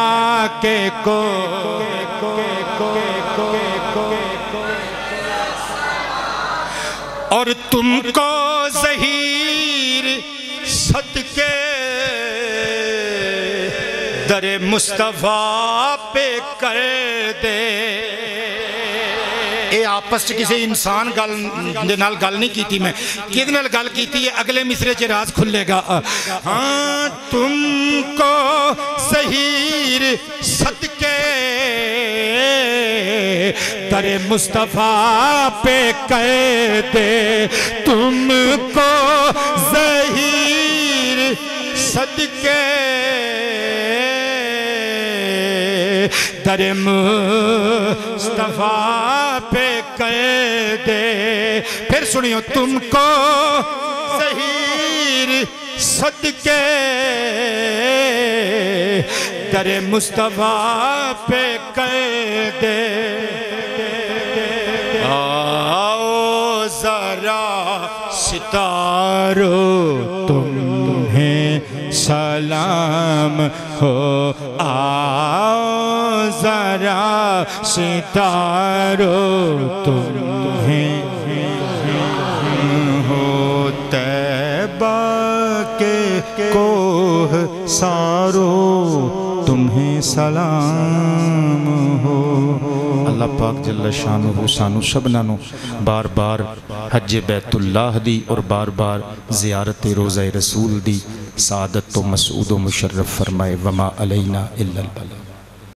के को और तुमको ज़हीर सदके दरे मुस्तफा पे कर दे। ये आपस च किसी इंसान गल दे नाल गल नहीं की थी। मैं किहदे नाल गल की थी, अगले मिसरे च राज खुलेगा। हाँ तुमको ज़हीर सदके दरे मुस्तफा पे कर दे। तुमको ज़हीर सदके दरे मुस्तफा पे कर दे। फिर सुनियो। तुमको ज़हीर सदके दरे मुस्तफा पे कर दे। आओ जरा सितारो तुम्हें सलाम हो। आओ जरा सितारो तुम्हें हो। तैबा के कोह सारो तुम्हें सलाम हो। अल्लाह पाक जल्ल शानुहू सानू सबना नू बार बार हज बैतुल्लाह दी और बार बार ज़ियारत रोज़ा रसूल दी सादत तो मसूद मुशर्रफ फरमाए। वमा अलैना इल्लल बलाग।